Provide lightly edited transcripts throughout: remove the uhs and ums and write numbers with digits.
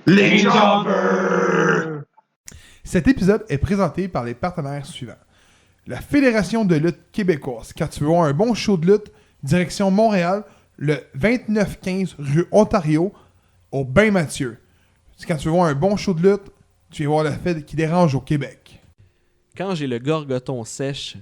Les Jobbers! Cet épisode est présenté par les partenaires suivants. La Fédération de lutte québécoise. Quand tu veux voir un bon show de lutte, direction Montréal, le 2915 rue Ontario, au Bain Mathieu. Quand tu veux voir un bon show de lutte, tu vas voir la fête qui dérange au Québec. Quand j'ai le gorgoton sèche,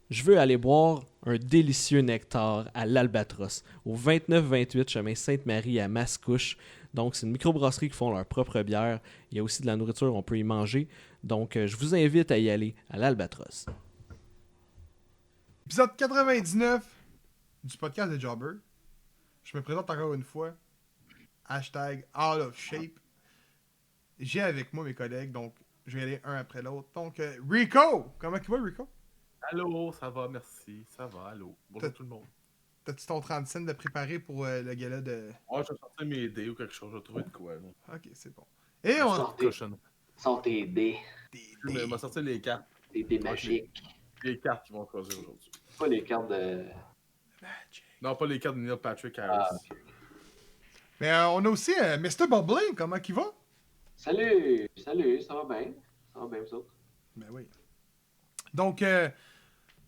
je veux aller boire un délicieux nectar à l'Albatros, au 29-28 chemin Sainte-Marie à Mascouche. Donc, c'est une microbrasserie qui font leur propre bière. Il y a aussi de la nourriture, on peut y manger. Donc, je vous invite à y aller à l'Albatros. Épisode 99 du podcast des Jobbers. Je me présente encore une fois. Hashtag Out of Shape. J'ai avec moi mes collègues, donc je vais aller un après l'autre. Donc, Rico! Comment tu vas, Rico? Allô, ça va, merci. Ça va, allô. Bonjour tout le monde. T'as-tu ton 30 cents de préparer pour le gala de... Ouais, je vais sortir mes dés ou quelque chose, je vais trouver de quoi. Là. Ok, c'est bon. Et on... Sont tes dés. On va sortir les cartes. Des dés magiques. Les cartes qui vont choisir aujourd'hui. Pas les cartes de... Non, pas les cartes de Neil Patrick Harris. Ah, ok. Mais on a aussi Mr. Bubbling, comment il va? Salut, ça va bien? Ça va bien, vous autres? Ben oui. Donc,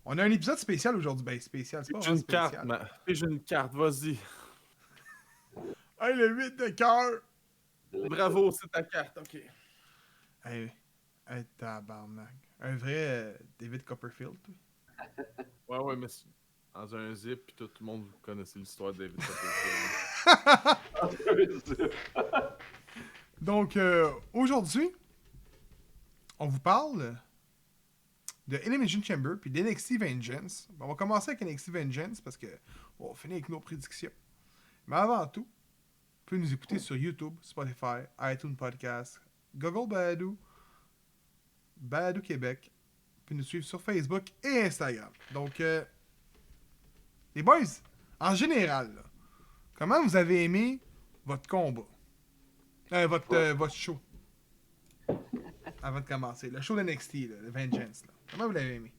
on a un épisode spécial aujourd'hui. Ben, spécial, c'est pas J'ai vraiment une spécial. carte, j'ai une carte, vas-y. Hey, le 8 de cœur! Bravo, c'est ta carte, ok. Hey, tabarnak. Un vrai David Copperfield, toi. Ouais, mais c'est dans un zip, pis tout le monde, vous connaissez l'histoire de David Copperfield. Donc, aujourd'hui, on vous parle de Elimination Chamber puis d'NXT Vengeance. On va commencer avec NXT Vengeance parce que on va finir avec nos prédictions. Mais avant tout, vous pouvez nous écouter sur YouTube, Spotify, iTunes Podcast, Google Balado, Balado Québec. Vous pouvez nous suivre sur Facebook et Instagram. Donc, les boys, en général, là, comment vous avez aimé votre combat? Votre show. Avant de commencer. Le show de NXT, là, le Vengeance. Là. Comment vous l'avez aimé?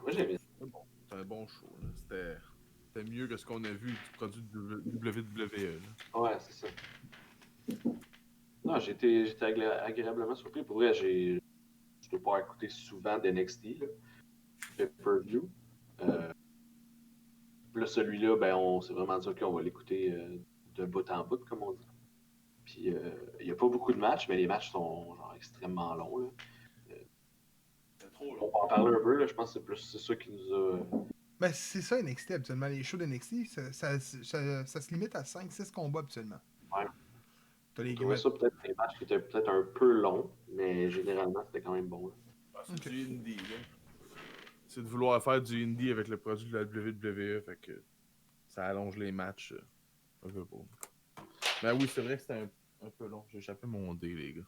Moi, j'aime bien. C'était un bon show, là. C'était mieux que ce qu'on a vu du produit de WWE. Là. Ouais, c'est ça. Non, j'étais agréablement surpris. Pour vrai, je ne peux pas écouter souvent d'NXT, le pay-per-view. Là, celui-là, ben, c'est vraiment sûr qu'on va l'écouter de bout en bout, comme on dit. Puis, il n'y a pas beaucoup de matchs, mais les matchs sont genre extrêmement longs. Là. C'était trop long. On va en parler un peu, là. Je pense que c'est ça qui nous a... Ben, c'est ça NXT habituellement. Les shows d'NXT, ça se limite à 5-6 combats habituellement. Ouais. T'as les Je trouvais ça peut-être des matchs qui étaient peut-être un peu longs, mais généralement, c'était quand même bon. Là. Ah, c'est du indie, là. C'est de vouloir faire du indie avec le produit de la WWE, fait que ça allonge les matchs un peu pour. Mais oui, c'est vrai que c'était un peu long. J'ai échappé mon dé, les gars.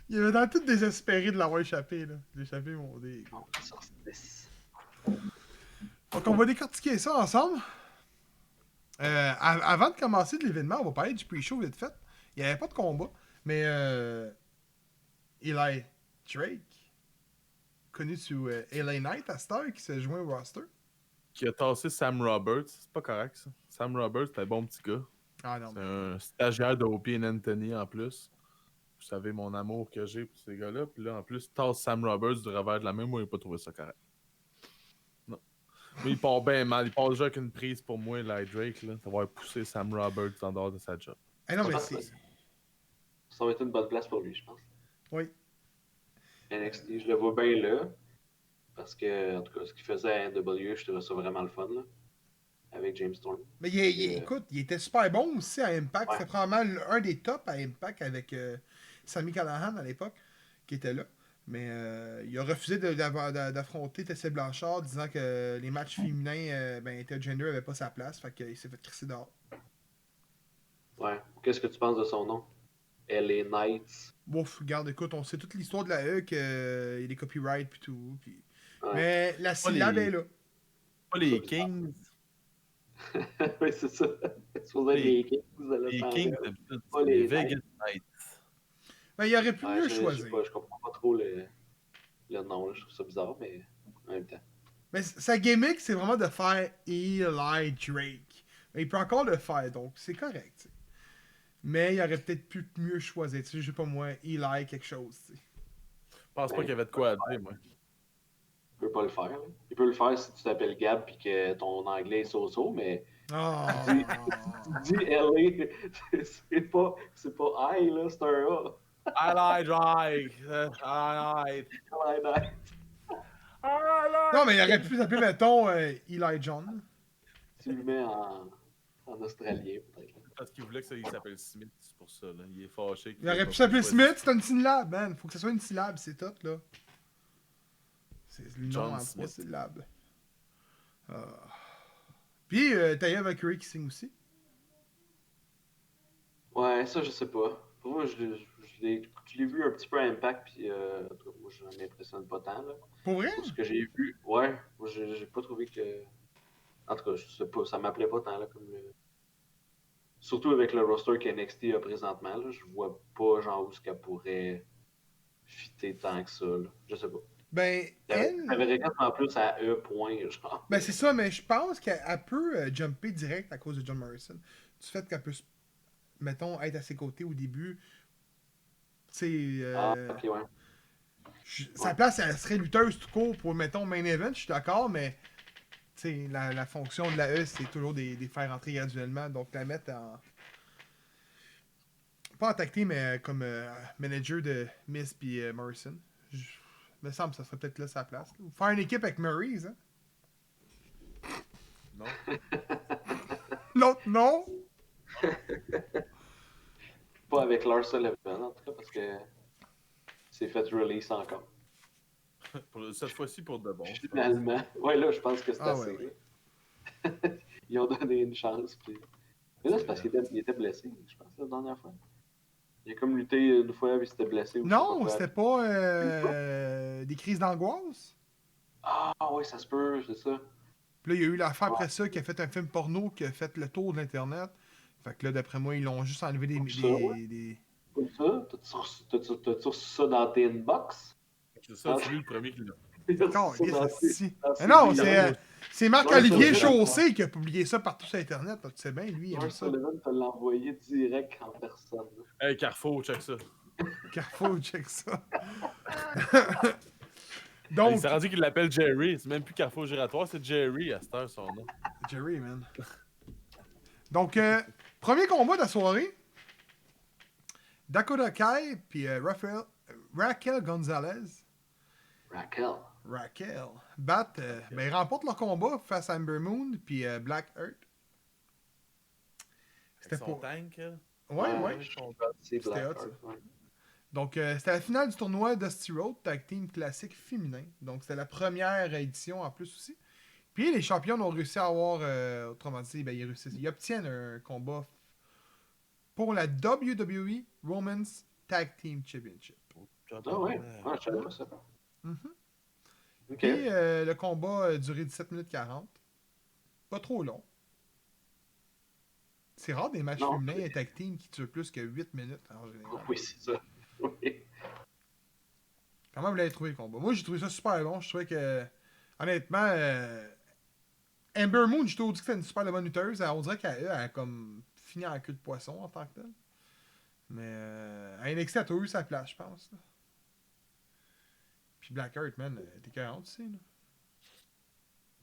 Il avait dans tout désespéré de l'avoir échappé, là. J'ai échappé mon dé. Non, sur 10. Donc, on va décortiquer ça ensemble. Avant de commencer de l'événement, on va parler du pre-show vite fait. Il n'y avait pas de combat, mais Eli Drake, connu sous LA Knight à Star, qui s'est joint au roster. Qui a tassé Sam Roberts. C'est pas correct, ça. Sam Roberts, c'est un bon petit gars. Ah non. C'est un stagiaire de Opie et Anthony en plus. Vous savez mon amour que j'ai pour ces gars-là. Puis là, en plus, tasse Sam Roberts du revers de la main. Moi, il n'a pas trouvé ça correct. Non. Mais il part bien mal. Il part déjà avec une prise pour moi, là, Drake, là, d'avoir poussé Sam Roberts en dehors de sa job. Eh non, mais c'est... Ça va être une bonne place pour lui, je pense. Oui. NXT, je le vois bien là. Parce que, en tout cas, ce qu'il faisait à NW, je trouvais ça vraiment le fun, là. Avec James Storm. Mais écoute, il était super bon aussi à Impact. Ouais. C'était probablement un des tops à Impact avec Sami Callihan à l'époque, qui était là. Mais il a refusé d'affronter Tessa Blanchard, disant que les matchs féminins, intergender n'avaient pas sa place. Fait qu'il s'est fait crisser dehors. Ouais. Qu'est-ce que tu penses de son nom? LA Knights. Ouf, regarde, écoute, on sait toute l'histoire de la E, qu'il y a des copyrights et tout. Puis... Ouais. Mais la syllabe est là. Pas les Kings. Oui, c'est ça. C'est supposé être les Kings de Los Les Angeles. Kings, d'habitude, Pas c'est les les Vegas Knights. Ben, il aurait pu Ouais, mieux je sais choisir. pas, je comprends pas trop le nom, là. Je trouve ça bizarre, mais en même temps. Mais sa gimmick, c'est vraiment de faire Eli Drake. Mais il peut encore le faire, donc c'est correct. T'sais. Mais il aurait peut-être pu mieux choisir. Tu sais, je sais pas moi, Eli quelque chose. T'sais. Je pense pas qu'il y avait de quoi à dire, moi. Il peut pas le faire. Là. Il peut le faire si tu t'appelles Gab et que ton anglais est so-so, mais Oh. tu dis LA, c'est pas I, là, c'est un A. I like Drake. I like. Non, mais il aurait pu s'appeler, mettons, Eli John. Tu le mets en australien, peut-être. Parce qu'il voulait que ça il s'appelle Smith, c'est pour ça. Là. Il est fâché. Il aurait pu s'appeler Smith, c'est une syllabe, man. Faut que ce soit une syllabe, c'est tout, là. C'est le nom John en Smith. 3 syllabes. Puis, Taya Valkyrie qui signe aussi. Ouais, ça, je sais pas. Pour moi, je l'ai vu un petit peu à Impact, puis moi, je m'impressionne pas tant, là. Pour vrai? Pour ce que j'ai vu, ouais, moi, j'ai pas trouvé que... En tout cas, je sais pas, ça m'appelait pas tant, là, comme le... Surtout avec le roster qu'NXT a présentement, là, je vois pas, genre, où ce qu'elle pourrait fitter tant que ça, là. Je sais pas. Ben, elle... J'avais en plus à E point, genre. Ben, c'est ça, mais je pense qu'elle peut jumper direct à cause de John Morrison. Du fait qu'elle peut, mettons, être à ses côtés au début. Tu sais... Ok, ouais. Sa place, elle serait lutteuse tout court pour, mettons, main event, je suis d'accord, mais tu sais, la fonction de la E, c'est toujours des faire rentrer graduellement. Donc, la mettre en... Pas en tag team, mais comme manager de Miss puis Morrison. Me semble que ça serait peut-être là sa place. Ou faire une équipe avec Maryse, hein? Non. L'autre, non? Pas avec Lars Sullivan, en tout cas, parce que c'est fait release encore. Cette fois-ci pour de bon. Finalement. Ouais, là, je pense que c'est Ah, assez. ouais. Ils ont donné une chance. Puis... Mais là, c'est parce qu'il était blessé, je pense, la dernière fois. Il a comme lutté une fois, puis il s'était blessé. Ou Non, je sais c'était pas des crises d'angoisse. Ah, ouais, ça se peut, c'est ça. Puis là, il y a eu l'affaire après ça qui a fait un film porno qui a fait le tour de l'Internet. Fait que là, d'après moi, ils l'ont juste enlevé des... Comme ça? T'as-tu reçu ça dans tes inbox? C'est ça, c'est lui le premier qui l'a. Non, mais non, c'est Marc-Olivier Chaussé qui a publié ça partout sur Internet. Là, tu sais bien, lui, il aime Lars ça. Sullivan te l'a envoyé direct en personne. Hey, Carrefour, check ça. Carrefour, check ça. Il Donc, s'est rendu qu'il l'appelle Jerry. C'est même plus Carrefour Giratoire, c'est Jerry à cette heure, son nom. Jerry, man. Donc, premier combat de la soirée. Dakota Kai puis Raquel Gonzalez. Raquel. Battent, ben, ils remportent leur combat face à Ember Moon puis Black Earth. C'était Son pour... tank, elle. Ouais. C'est C'était Black hot, ça. Earth, ouais. Donc, c'était la finale du tournoi Dusty Road Tag Team Classique féminin. Donc, c'était la première édition en plus aussi. Puis, les champions ont réussi à avoir, autrement dit, ben, ils obtiennent un combat pour la WWE Women's Tag Team Championship. Ah ouais, je savais pas ça. Mhm. Ok. Puis, le combat a duré 17 minutes 40. Pas trop long. C'est rare des matchs Non. féminins et tag team qui durent plus que 8 minutes en général. Oui, c'est ça. Oui. Comment vous l'avez trouvé le combat? Moi, j'ai trouvé ça super bon. Je trouvais que, honnêtement, Ember Moon, je t'ai dit que c'était une super bonne lutteuse. On dirait qu'elle a comme fini en queue de poisson en tant que telle. Mais à NXT, elle a toujours eu sa place, je pense. Là. Puis Black Earth, man, t'es 40 aussi. Là.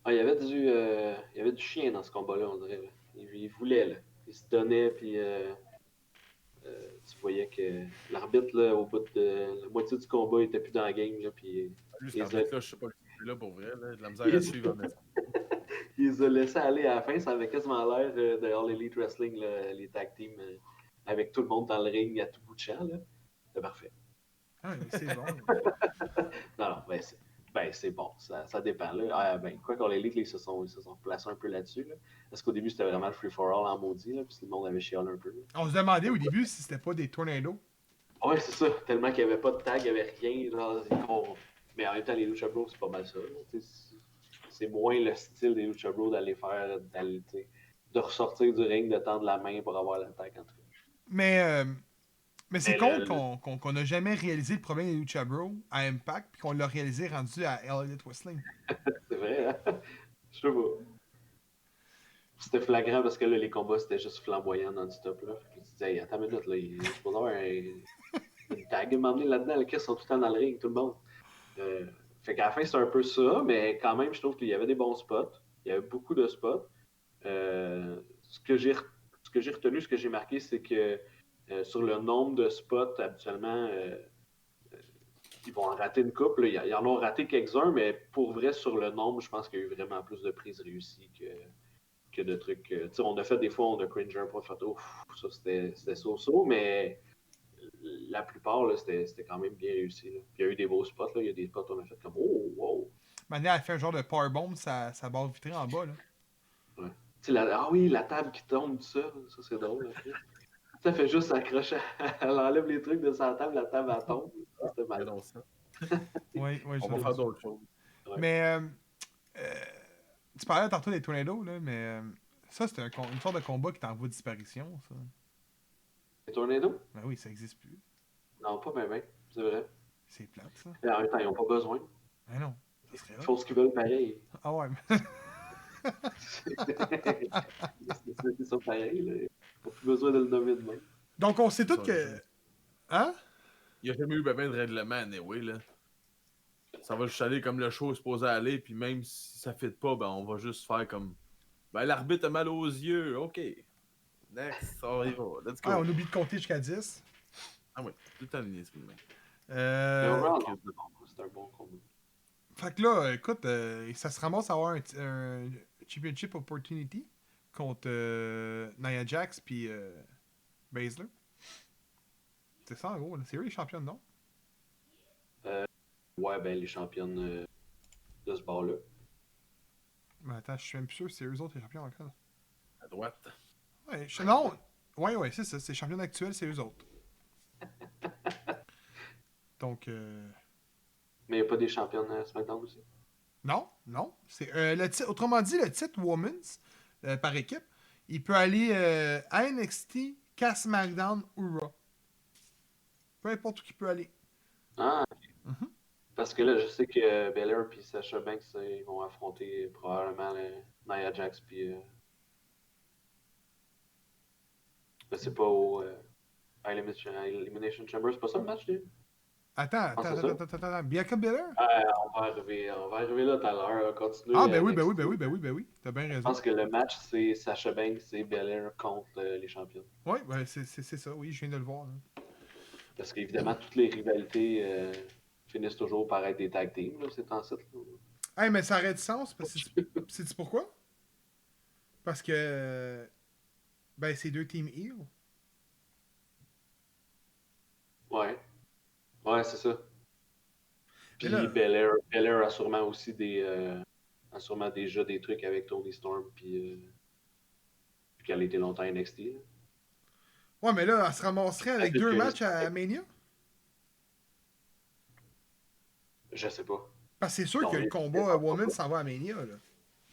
Ah, il y avait du chien dans ce combat-là, on dirait. Là. Il voulait, là. Il se donnait, puis tu voyais que l'arbitre, là, au bout de la moitié du combat, il était plus dans la game, là, puis Lui, il cet arbitre-là, je sais pas le là pour vrai, là, de la misère à suivre. il les a laissés aller à la fin. Ça avait quasiment l'air de All Elite Wrestling, là, les tag teams, avec tout le monde dans le ring à tout bout de champ. Là. C'était parfait. Ah, mais c'est bon. Non, c'est bon. Ça dépend. Là. Ah, ben, quoi qu'All Elite, ils se sont placés un peu là-dessus. Là. Parce qu'au début, c'était vraiment le free-for-all en maudit, là, puis le monde avait chialé un peu. Là. On se demandait au début si c'était pas des tornados. Ouais, c'est ça. Tellement qu'il n'y avait pas de tag, il n'y avait rien. Genre, mais en même temps, les Lucha Bros, c'est pas mal ça. Là. C'est moins le style des Lucha Bros d'aller faire, de ressortir du ring, de tendre la main pour avoir l'attaque, en tout cas. Mais c'est con qu'on n'a jamais réalisé le problème des Lucha Bros à Impact, puis qu'on l'a réalisé rendu à All Elite Wrestling. C'est vrai. vrai. Hein? Je sais pas. C'était flagrant parce que là, les combats, c'était juste flamboyant non-stop. Là. Fait que tu disais, hey, attends une minute, là, il est supposé avoir une tag m'emmener là-dedans. Les Chris sont tout le temps dans le ring, tout le monde. Fait qu'à la fin, c'était un peu ça, mais quand même, je trouve qu'il y avait des bons spots. Il y avait beaucoup de spots. Ce que j'ai retenu, ce que j'ai marqué, c'est que sur le nombre de spots, habituellement, ils vont en rater une couple. Ils en ont raté quelques-uns, mais pour vrai, sur le nombre, je pense qu'il y a eu vraiment plus de prises réussies que de trucs. Tu sais, on a fait des fois, on a cringé un peu, fait, ouf, ça c'était so-so, mais la plupart, là, c'était quand même bien réussi. Là. Puis il y a eu des beaux spots, là. Il y a des spots où on a fait comme oh, wow. Maintenant, elle fait un genre de powerbomb, ça barre vitrée en bas, là. Ouais. Ah oui, la table qui tombe, tout ça c'est drôle. Après. Ça fait juste s'accrocher, elle enlève les trucs de sa table, la table elle tombe. Ça, c'était mal. Non, ça. Oui, oui, On va faire d'autres choses. Ouais. Mais, tu parlais tantôt des tornados, là, mais ça, c'est une sorte de combat qui est en voie de disparition, ça. Les tornados? Ben oui, ça existe plus. Non, pas bien, c'est vrai. C'est plate, ça. Mais en même temps, ils n'ont pas besoin. Ben non, ça serait Ils font ce qu'ils veulent pareil. Ah ouais, c'est ça pareil. Là. Ils n'ont plus besoin de le nommer de même. Donc, on sait tous Ça, que... Hein? Il n'y a jamais eu ben de règlement, anyway, là. Ça va juste aller comme le show est supposé aller, puis même si ça fit pas, ben on va juste faire comme... Ben l'arbitre a mal aux yeux, ok. Next, on y va, let's go. Ah, on oublie de compter jusqu'à 10. Ah oui, tout le temps les niaiseries de même. Mais overall, non, c'est un bon combat. Fait que là, écoute, ça se ramasse à avoir un championship opportunity contre Nia Jax puis Baszler. C'est ça, en gros. C'est eux les championnes, non? Ouais, ben les championnes de ce bar-là. Mais attends, je suis même plus sûr si c'est eux autres les champions encore. À droite. Ouais, non! Ouais, c'est ça. C'est les championnes actuelles, c'est eux autres. Donc, Mais il n'y a pas des championnes SmackDown aussi. non. C'est, autrement dit, le titre Women's par équipe, il peut aller à NXT, qu'à SmackDown ou Raw. Peu importe où il peut aller. Ah, Mhm. parce que là, je sais que Belair et Sasha Banks, ils vont affronter probablement Nia Jax puis... Mais c'est pas au Elimination Chamber, c'est pas ça le match, lui? Attends. Bianca Belair? On va arriver là tout à l'heure. Continuer. Ah, ben oui. T'as bien Je raison. pense que le match, c'est Sasha Banks et Belair contre les champions. Oui, ben, c'est ça, oui, je viens de le voir. Là. Parce qu'évidemment, toutes les rivalités finissent toujours par être des tag teams, là, ces temps-ci. Hey, mais ça aurait du sens, parce que sais-tu pourquoi? Parce que, ben, c'est deux teams heel. Ouais, c'est ça. Puis là- Belair a sûrement aussi a sûrement déjà des trucs avec Tony Storm, puis qu'elle a été longtemps à NXT. Là. Ouais, mais là, elle se ramasserait avec Est-ce que deux tu- matchs à Mania? Je sais pas. Parce que c'est sûr Non, que le mais- combat Woman s'en va à Mania, là.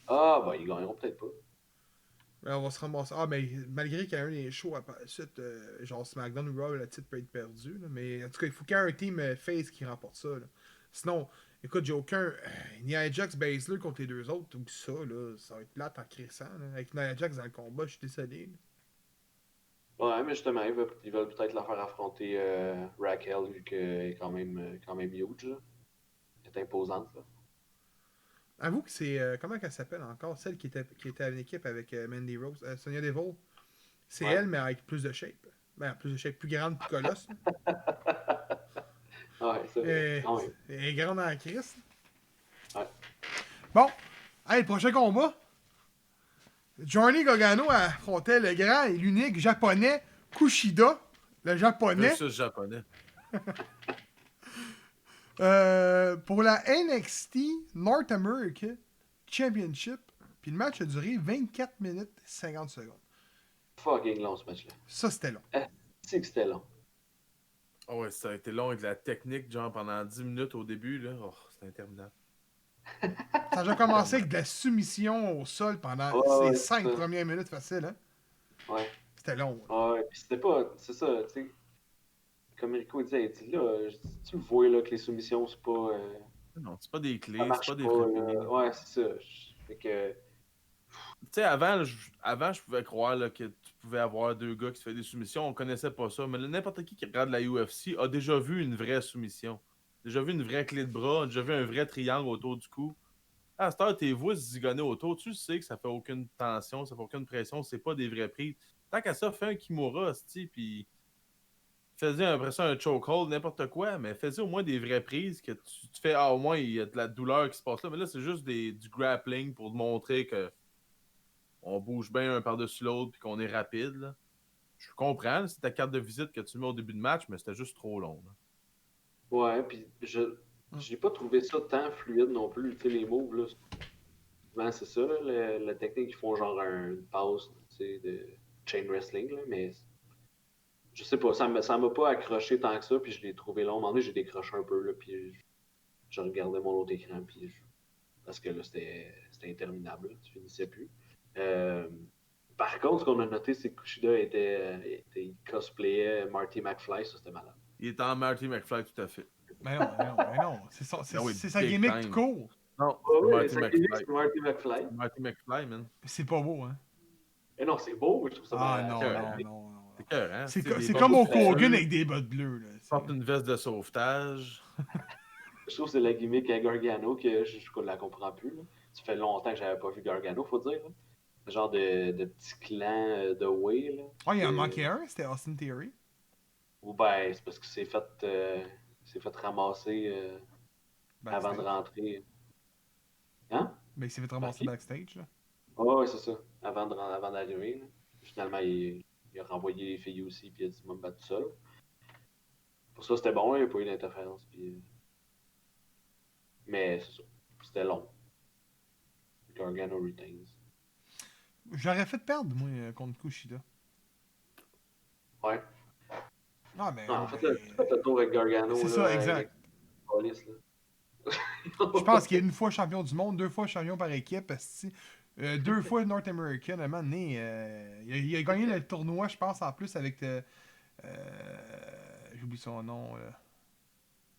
Ah, ben, ils gagneront peut-être pas. Ouais, on va se ramasser. Ah, mais malgré qu'il y a un des shows par la suite, genre SmackDown ou Raw, le titre peut être perdu. Là. Mais en tout cas, il faut qu'il y ait un team face qui remporte ça. Là. Sinon, écoute, j'ai aucun. Nia Jax, Baszler contre les deux autres, ou ça, là, ça va être plate en crissant. Là. Avec Nia Jax dans le combat, je suis désolé. Là. Ouais, mais justement, ils veulent peut-être la faire affronter Raquel, vu qu'elle est quand même huge. Là. Elle est imposante. Là. Avoue que c'est. Comment qu'elle s'appelle encore? Celle qui était en équipe avec Mandy Rose. Sonya Deville. C'est Ouais. elle, mais avec plus de shape. Ben, plus de shape, plus grande, plus colosse. Ouais, c'est vrai. Ah ouais. Elle est grande en crise. Ouais. Bon. Hey, le prochain combat. Johnny Gargano affrontait le grand et l'unique japonais Kushida. Le japonais. Versus japonais. Pour la NXT North America Championship. Puis le match a duré 24 minutes 50 secondes. Fucking long ce match-là. Ça, c'était long. C'est que c'était long. Ah ouais, ça a été long avec la technique, genre pendant 10 minutes au début, là. Oh, c'était interminable. Ça a déjà commencé avec de la soumission au sol pendant Ouais, ces c'est 5 ça. premières minutes faciles. Hein? Ouais. C'était long. Hein? Ouais, puis c'était pas. C'est ça, tu sais. Comme Rico disait, il dit là, tu le vois là que les soumissions, c'est pas. Non, c'est pas des clés, Ça c'est marche pas des pas, vrais là. pénis. Ouais, c'est ça. Fait que... Tu sais, avant, je pouvais croire là, que tu pouvais avoir deux gars qui se faisaient des soumissions. On connaissait pas ça. Mais là, n'importe qui regarde la UFC a déjà vu une vraie soumission. Déjà vu une vraie clé de bras, déjà vu un vrai triangle autour du cou. À cette heure, tes voix se zigonner autour, tu sais que ça fait aucune tension, ça fait aucune pression, c'est pas des vraies prises. Tant qu'à ça, fais un Kimura, puis faisais après ça un chokehold, n'importe quoi, mais faisais au moins des vraies prises que tu fais, au moins il y a de la douleur qui se passe là. Mais là, c'est juste du grappling pour te montrer que on bouge bien un par-dessus l'autre puis qu'on est rapide. Là. Je comprends, là, c'est ta carte de visite que tu mets au début de match, mais c'était juste trop long. Là. Ouais, puis j'ai pas trouvé ça tant fluide non plus. Tu sais, les moves, là, souvent, c'est ça, là, la technique, ils font genre une pause, tu sais, de chain wrestling, là, mais je sais pas, ça m'a pas accroché tant que ça, puis je l'ai trouvé long. À un moment donné, j'ai décroché un peu, là, puis je regardais mon autre écran, puis parce que là, c'était interminable, là, tu finissais plus. Euh, Par contre, ce qu'on a noté, c'est que Kushida il cosplayait Marty McFly, ça c'était malade. Il est en Marty McFly tout à fait. Mais non, mais non, mais non. C'est Ah oui, sa big gimmick time. tout court. Non, Ah c'est ouais, Marty ça McFly. c'est Marty McFly. C'est Marty McFly, man. C'est pas beau, hein. Et non, c'est beau, je trouve ça Ah malade. non, cœur, non, hein. non, non. C'est cœur, hein? C'est comme au Hogan avec des bottes bleues, là. Porte une veste de sauvetage. Je trouve que c'est la gimmick à Gargano que je la comprends plus. Là. Ça fait longtemps que j'avais pas vu Gargano, faut dire. Là. Ce genre de petit clan de Way. Là, Oh, il en manquait un, c'était Austin Theory. Ou ben, c'est parce que c'est fait ramasser avant de Backstage. rentrer. Hein? Ben, il s'est fait ramasser Qui? backstage, là. Ouais, c'est ça. Avant d'arriver. Là. Finalement, il a renvoyé les filles aussi, puis il a dit, moi, me battre tout seul. Pour ça, c'était bon, il n'y a pas eu d'interférence. Puis... Mais c'est ça. C'était long. Gargano retains. J'aurais fait perdre, moi, contre Kushida. Ouais. Ah, mais. Non, en fait, le tour avec Gargano. C'est là, ça, exact. avec Police, là. Je pense qu'il est une fois champion du monde, 2 fois champion par équipe, asti. 2 fois North American. À un moment donné, il a gagné le tournoi, je pense, en plus avec. J'oublie son nom.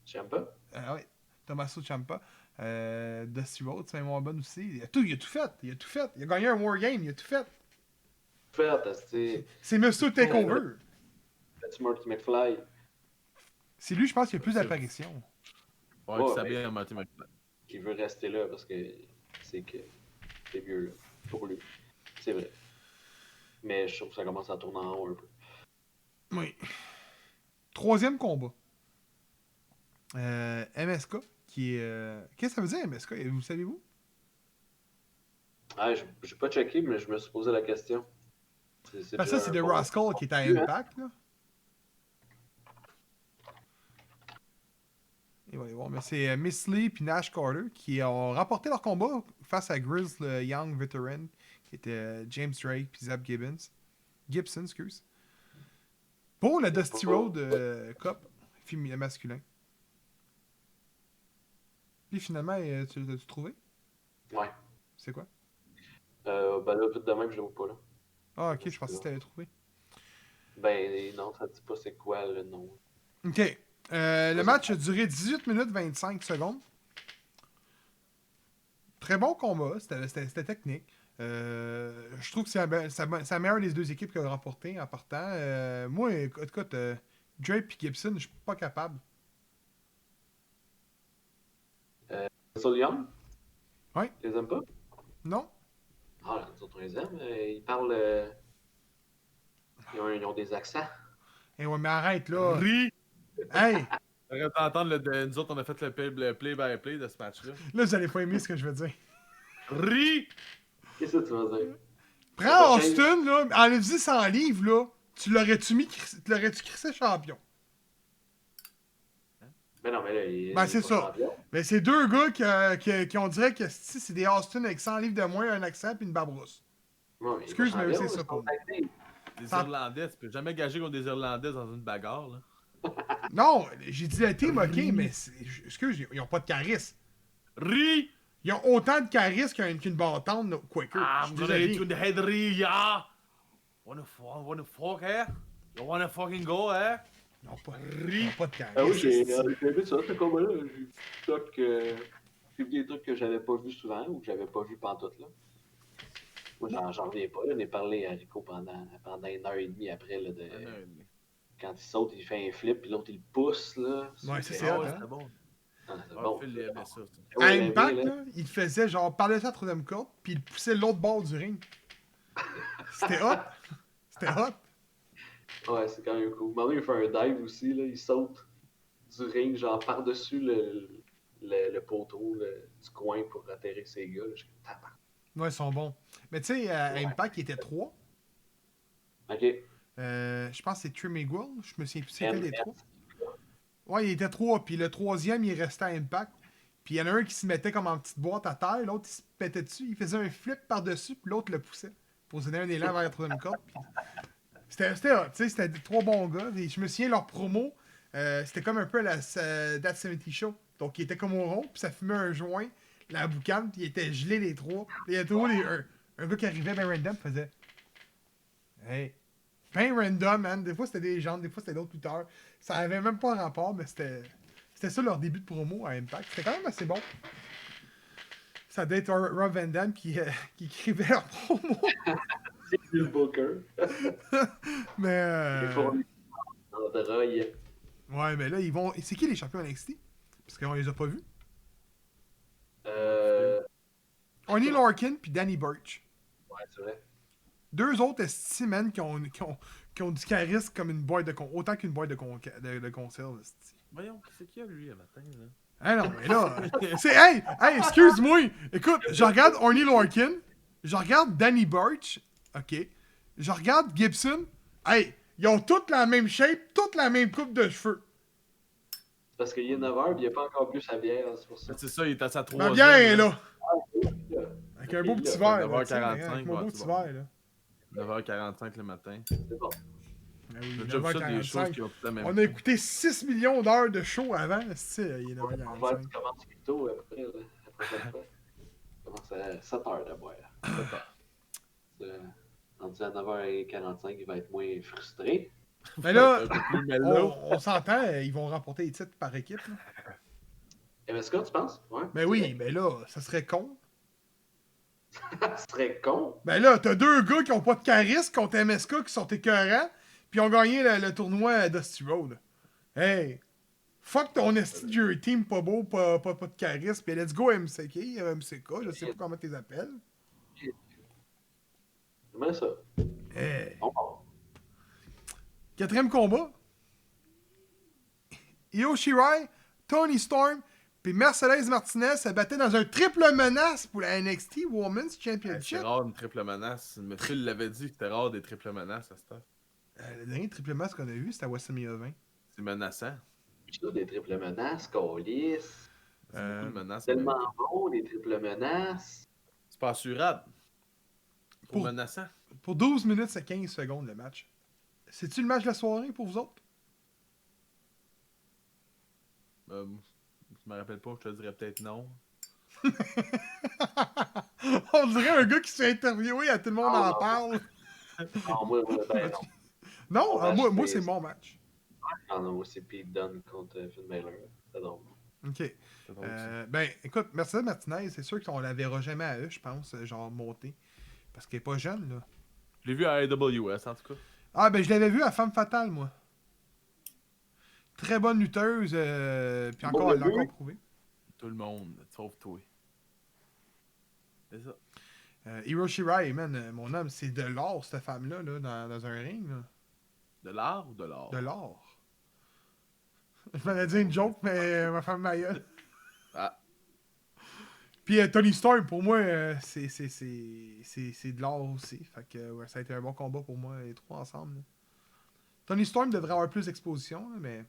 J'aime pas. Ouais, Tommaso Ciampa. Dusty Rhodes, c'est moins bon aussi. Il a tout fait. Il a tout fait. Il a gagné un Wargame, il a tout fait. Fait, C'est Monsieur Takeover. Petit Marty McFly. C'est lui, je pense, qui a le plus d'apparitions. Ouais, Ouais, qui s'habille mais- en Marty McFly. Qui veut rester là parce que c'est mieux là. Pour lui. C'est vrai. Mais je trouve que ça commence à tourner en haut un peu. Oui. 3e combat. MSK, qui est. Qu'est-ce que ça veut dire, MSK? Vous savez-vous? Ah, j'ai pas checké, mais je me suis posé la question. Parce que ça, c'est The Rascal qui est à Impact, là. Et voilà, bon, mais c'est Miss Lee et Nash Carter qui ont remporté leur combat face à Grizz, le Young Veteran, qui était James Drake puis Zab Gibson, excuse. Pour la Dusty Road Cup masculin. Puis finalement, tu l'as-tu trouvé? Ouais. C'est quoi? Ben là, vite de même, je l'ai pas là. Ah, ok, je pensais que tu l'avais trouvé. Ben non, ça dit pas c'est quoi le nom. Ok. Le match a duré 18 minutes 25 secondes. Très bon combat, c'était technique. Je trouve que c'est la meilleure des deux équipes qui a remporté en partant. Moi, écoute, Drake et Gibson, je suis pas capable. Soul Young? Ouais. Tu les aimes pas? Non? Ah, les autres, on les aime. Ils parlent. Ils ont des accents. Eh ouais, mais arrête là. Ri! Hey! Arrête d'entendre, nous autres, on a fait le play-by-play de ce match-là. Là, vous allez pas aimer ce que je veux dire. Ri! Qu'est-ce que tu vas dire? Prends Austin, là, enlève-y 100 livres, là. Tu l'aurais-tu crissé champion? Ben non, mais là, il Ben, il c'est est pas ça. champion. Ben, c'est deux gars qui on dirait que c'est des Austin avec 100 livres de moins, un accent puis une babrousse. Non, il est Excuse, pas mais champion, c'est ça ils pour sont tag team. Des Ça- Irlandais, tu peux jamais gager contre des Irlandais dans une bagarre, là. Non, j'ai dit la team, ok, mais excuse, ils ont pas de charisme. Ri! Ils ont autant de charisme qu'une bâtonne Quaker. Je I'm suis gonna hit you désolé. in the head, Ri, yeah! Wanna fuck, here? You wanna fucking go, eh? Ils n'ont pas de charisme. Ah oui, j'ai aimé ça, ce combat-là. J'ai vu des trucs que j'avais pas vu souvent ou que j'avais pas vu pantoute, là. Moi, j'en reviens pas. Là. On est parlé à Rico pendant 1h30 après, là, quand il saute, il fait un flip, puis l'autre, il le pousse, là. Ouais, ça, c'est Ah hot, ouais, hein? c'était bon. C'est Ah, bon. Phil, il aimait ça. À Ouais, Impact, bien, là, il faisait genre par-dessus la troisième corde, puis il poussait l'autre bord du ring. C'était hot. C'était hot. Ouais, c'est quand même cool. Maintenant, il fait un dive aussi, là. Il saute du ring, genre par-dessus le poteau du coin pour atterrir ses gars. Là. Je suis comme, tabarnak. Ouais, ils sont bons. Mais tu sais, à Impact, il était 3. Ok. Je pense que c'est Trey Miguel. Je me souviens plus c'était les MS. 3. Ouais, il était 3. Puis le troisième, il restait à Impact. Puis il y en a un qui se mettait comme en petite boîte à terre. L'autre, il se pétait dessus. Il faisait un flip par-dessus. Puis l'autre le poussait. Pour se donner un élan vers la troisième corde. Puis... C'était hot. Tu sais, c'était 3 bons gars. Et je me souviens, leur promo, c'était comme un peu la That 70 Show. Donc, il était comme au rond. Puis ça fumait un joint. La boucane. Puis il était gelé les 3. Il y a toujours un gars qui arrivait, ben random, faisait. Hey. Ben random, man. Des fois, c'était des gens, des fois, c'était d'autres lutteurs. Ça avait même pas un rapport, mais c'était ça leur début de promo à Impact. C'était quand même assez bon. Ça devait être Rob Van Dam qui écrivait leur promo. C'est le Booker. Mais. Les fournis en drogue. Ouais, mais là, ils vont. C'est qui les champions NXT? Parce qu'on les a pas vus. Oney Lorcan puis Danny Burch. Ouais, c'est vrai. 2 autres esti, man, qui ont du charisme comme une boîte de autant qu'une boîte de conserve, esti. Voyons, c'est qui lui, le matin, là? Ah non, mais là, c'est... Hey, excuse-moi. Écoute, je regarde Oney Lorcan, je regarde Danny Burch, ok, je regarde Gibson. Hey, ils ont toutes la même shape, toutes la même coupe de cheveux. Parce qu'il est 9h, puis il n'y a pas encore plus sa bière, c'est pour ça. C'est ça, il est à sa Ma troisième. bière est là. Là. Avec un beau Ok, petit là, verre, là, tu sais, 9h45, avec mon beau ouais, petit c'est bon. verre, là. 9h45 le matin. C'est bon. Ah oui, J'ai déjà vu ça, des 9h45. choses qui ont tout la même. On a écouté 6 millions d'heures de show avant, esti, il est On va 9h45. tu commences plus tôt après, là, la prochaine fois. Tu commences à 7h de boire. Rendu à 9h45, il va être moins frustré. Mais là, Un peu plus mellow. on s'entend, ils vont remporter les titres par équipe. Là. MSK, tu penses? Ouais. Mais oui, mais là, ça serait con. Ça serait con. Ben là, t'as 2 gars qui ont pas de charisme contre MSK qui sont écœurants, puis ont gagné le tournoi à Dusty Road. Hey! Fuck ton esti de team pas beau, pas de charisme, puis let's go MCK, MCK, je sais pas comment tu les appelles. J'aimerais ça. Hey! On part. 4e combat. Io Shirai, Toni Storm, puis Mercedes Martinez se battaient dans un triple menace pour la NXT Women's C'est Championship. rare une triple menace. Monsieur l'avait dit que c'était rare des triples menaces à cette heure. Le dernier triple menace qu'on a vu, c'était à WrestleMania 20. C'est menaçant. J'ai des triples menaces, colis. C'est beaucoup de menaces. Tellement bon, des triples menaces. C'est pas assurable. Trop Pour- menaçant. Pour 12 minutes et 15 secondes le match. C'est-tu le match de la soirée pour vous autres? Je me rappelle pas, je te dirais peut-être non. On dirait un gars qui se fait interviewer, à tout le monde Oh, en non. parle. Non, moi, ben non. Non, Mon match, moi c'est- c'est mon match. Non, non, c'est Pete Dunne contre Finn Balor. C'est drôle. Ok. C'est drôle, ça. Ben, écoute, Mercedes Martinez, c'est sûr qu'on la verra jamais à eux, je pense, genre monter. Parce qu'elle est pas jeune, là. Je l'ai vu à AWS en tout cas. Ah, ben, je l'avais vu à Femme Fatale, moi. Très bonne lutteuse, puis encore, Bon elle l'a début. encore prouvé. Tout le monde, sauf toi. C'est ça. Io Shirai, man, mon homme, c'est de l'or, cette femme-là, là, dans un ring, là. De l'art ou de l'or? De l'or. Je m'allais dire une joke, mais ma femme ma gueule. Ah, Puis Tony Storm, pour moi, c'est de l'or aussi. Fait que ouais, ça a été un bon combat pour moi, les trois ensemble. Là. Tony Storm devrait avoir plus d'exposition, là, mais...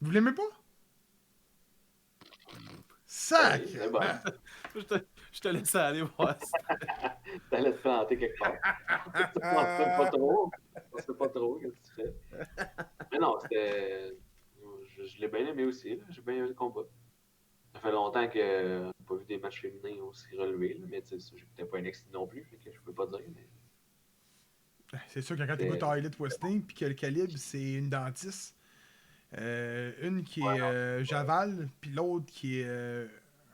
Vous l'aimez pas? Sac! c'est bon. je te laisse aller voir ça. T'allais te planter quelque part. On sait pas trop. On sait pas trop qu'est-ce que tu fais. Mais non, c'était. Je l'ai bien aimé aussi. Là. J'ai bien aimé le combat. Ça fait longtemps que j'ai pas vu des matchs féminins aussi relevés. Là, mais tu sais, j'écoutais pas NXT non plus. Fait que je peux pas dire. Mais... C'est sûr que quand tu écoutes Highlight Wrestling, puis que le calibre, c'est une dentiste, une qui est Javal, puis l'autre qui est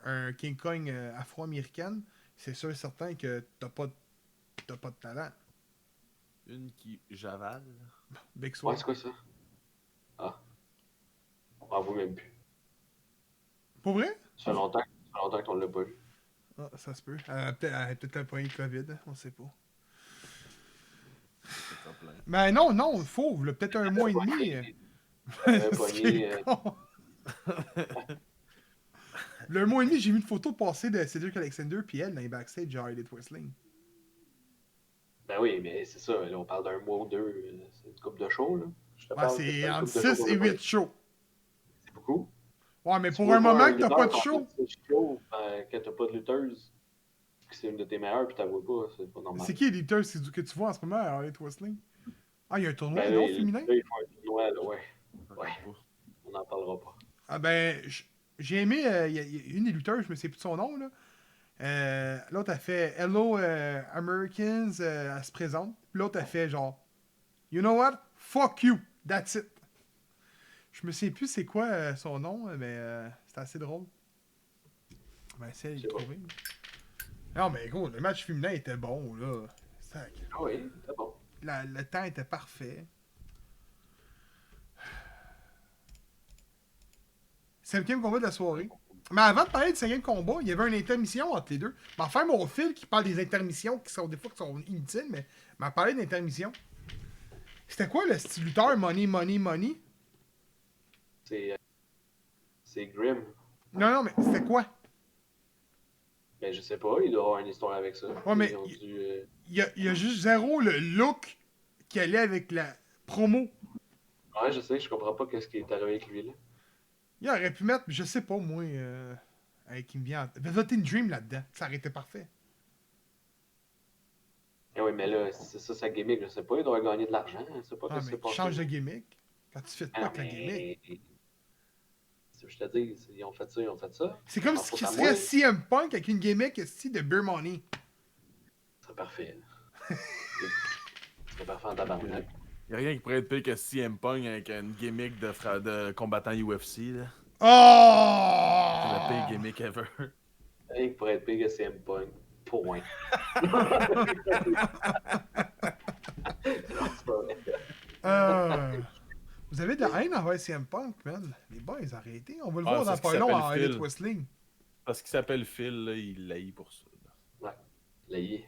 un King Kong afro-américaine, c'est sûr et certain que t'as pas de talent. Une qui javale. Big Ouais, Sword. c'est quoi ça? Ah. On en voit même plus. Pour vrai? Ça fait longtemps qu'on l'a pas vu. Ah, ça se peut. Elle a peut-être un point de COVID, on sait pas. C'est pas plein. Ben non, fauve, là, peut-être un mois et demi. C'est con. Le mois et demi, j'ai vu une photo passer de Cedric Alexander puis elle dans les backstage à Highlight Wrestling. Ben oui, mais c'est ça. Là, on parle d'un mois ou deux. C'est une coupe de show, là. Je te Ouais, parle, c'est une entre couple de shows 6 qu'on et a pas 8 vu. shows. C'est beaucoup. Ouais, mais Tu pour vois un pas moment que t'as lutteur pas de qu'on show. fait de show, que t'as pas de lutteuse, que c'est une de tes meilleures, puis t'as vois pas, c'est pas normal. C'est qui les lutteurs que tu vois en ce moment à Highlight Wrestling? Ah, il y a un tournoi, Ben non, là, féminin? là, ils font un tournoi, là, ouais. Ouais, Ouais. on n'en parlera pas. Ah ben, j'ai aimé, il y a une des lutteurs, je me sais plus de son nom, là. L'autre a fait Hello Americans, elle se présente. Puis l'autre a fait genre You know what? Fuck you, that's it. Je me sais plus c'est quoi son nom, mais c'était assez drôle. On va essayer de C'est le bon. trouver. Non, mais gros, le match féminin était bon, là. Sac. Ah oui, c'est bon. Le temps était parfait. Cinquième combat de la soirée. Mais avant de parler du cinquième combat, il y avait une intermission entre les deux. Mais enfin, mon fil qui parle des intermissions qui sont des fois qui sont inutiles, mais m'a parlé d'intermission. C'était quoi le style lutteur Money, Money, Money? C'est Grim. Non, mais c'était quoi? Ben, je sais pas, il doit avoir une histoire avec ça. Ouais, mais Ils ont dû, Il y a juste zéro le look qui allait avec la promo. Ouais, je sais, je comprends pas qu'est-ce qui est arrivé avec lui, là. Il aurait pu mettre, je sais pas moi, qui me vient. Velveteen Dream là-dedans. Ça aurait été parfait. Eh oui, mais là, c'est ça sa gimmick, je sais pas, il doit gagner de l'argent, je sais pas Ah, qu'est-ce qui mais s'est passé. change de gimmick. Quand tu fais pas Ah, avec la gimmick. mais... C'est ce que je te dis, ils ont fait ça, ils ont fait ça. C'est comme Ah, ce faut qui à serait moi. CM Punk avec une gimmick style de Beer Money. C'est parfait. C'est parfait en tabarnak. Y'a rien qui pourrait être pire que CM Punk avec une gimmick de combattant UFC, là. C'est la pire Oh! gimmick ever. Rien qui pourrait être pire que CM Punk. Point. Non, c'est pas vrai. Vous avez de la haine envers CM Punk, man. Les boys, arrêtez. On va le Ah, voir c'est dans ce pas qui long s'appelle en Elite Phil. Wrestling. Parce qu'il s'appelle Phil, là, il l'haït pour ça. Là. Ouais, l'ayé.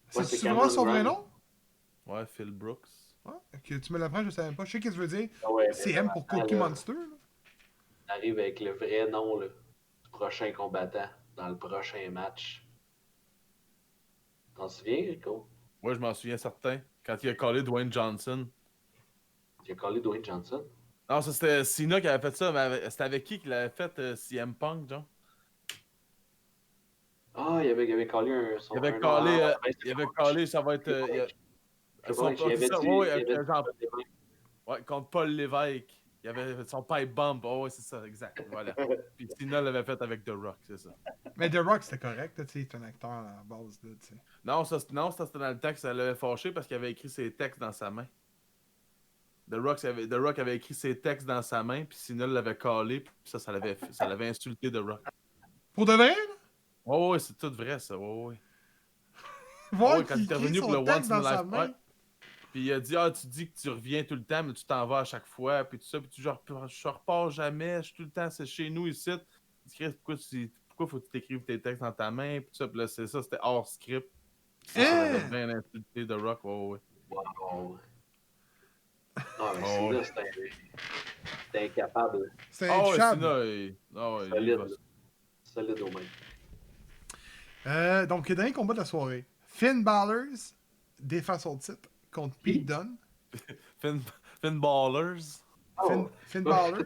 C'est c'est vraiment son Cameron vrai Grimes. nom? Ouais, Phil Brooks. Ouais, ok, tu me l'apprends, je savais pas. Je sais qu'est-ce que tu veux dire. Ah ouais, mais CM pour attends, Cookie là, Monster. Là. on arrive avec le vrai nom là, du prochain combattant dans le prochain match. T'en souviens, Rico? Moi, je m'en souviens certain. Quand il a collé Dwayne Johnson. Il a collé Dwayne Johnson. Non, ça c'était Cena qui avait fait ça, mais c'était avec qui qu'il avait fait CM Punk, genre? Ah, il avait collé Il avait un collé, nom. il avait collé, ça va être. Il avait dit. ouais, il avec avait dit- genre, ouais, contre Paul Lévesque. Il avait son pipe bomb. Oh, ouais, c'est ça, exact. Voilà. Puis Cena l'avait fait avec The Rock, c'est ça. Mais The Rock, c'était correct. Tu sais, c'est un acteur à la base. Là, tu sais. Non, ça c'était dans le temps que ça l'avait fâché parce qu'il avait écrit ses textes dans sa main. The Rock avait écrit ses textes dans sa main, puis Cena l'avait collé, puis ça l'avait insulté The Rock. Pour de vrai, là? Oh, ouais, c'est tout vrai, ça. Oh, ouais. Voir quand qu'il il est écrit revenu pour son le texte Once in dans a sa Life, main. ouais. Puis il a dit, ah, tu dis que tu reviens tout le temps, mais tu t'en vas à chaque fois, puis tout ça, puis je repars jamais, je suis tout le temps, c'est chez nous ici. Il dit, pourquoi faut que tu t'écrives tes textes dans ta main, puis tout ça, puis là, c'est ça, c'était hors script. Ça avait bien insulté The Rock, ouais. Wow. Non, mais Oh, Cena, ouais. c'était incapable. C'est Ah ouais, intouchable. Cena, il Solide. va- Solide au même. Donc, dernier combat de la soirée. Finn Balor défend son titre contre Pete Dunne. Finn Ballers. Oh. Finn Balor.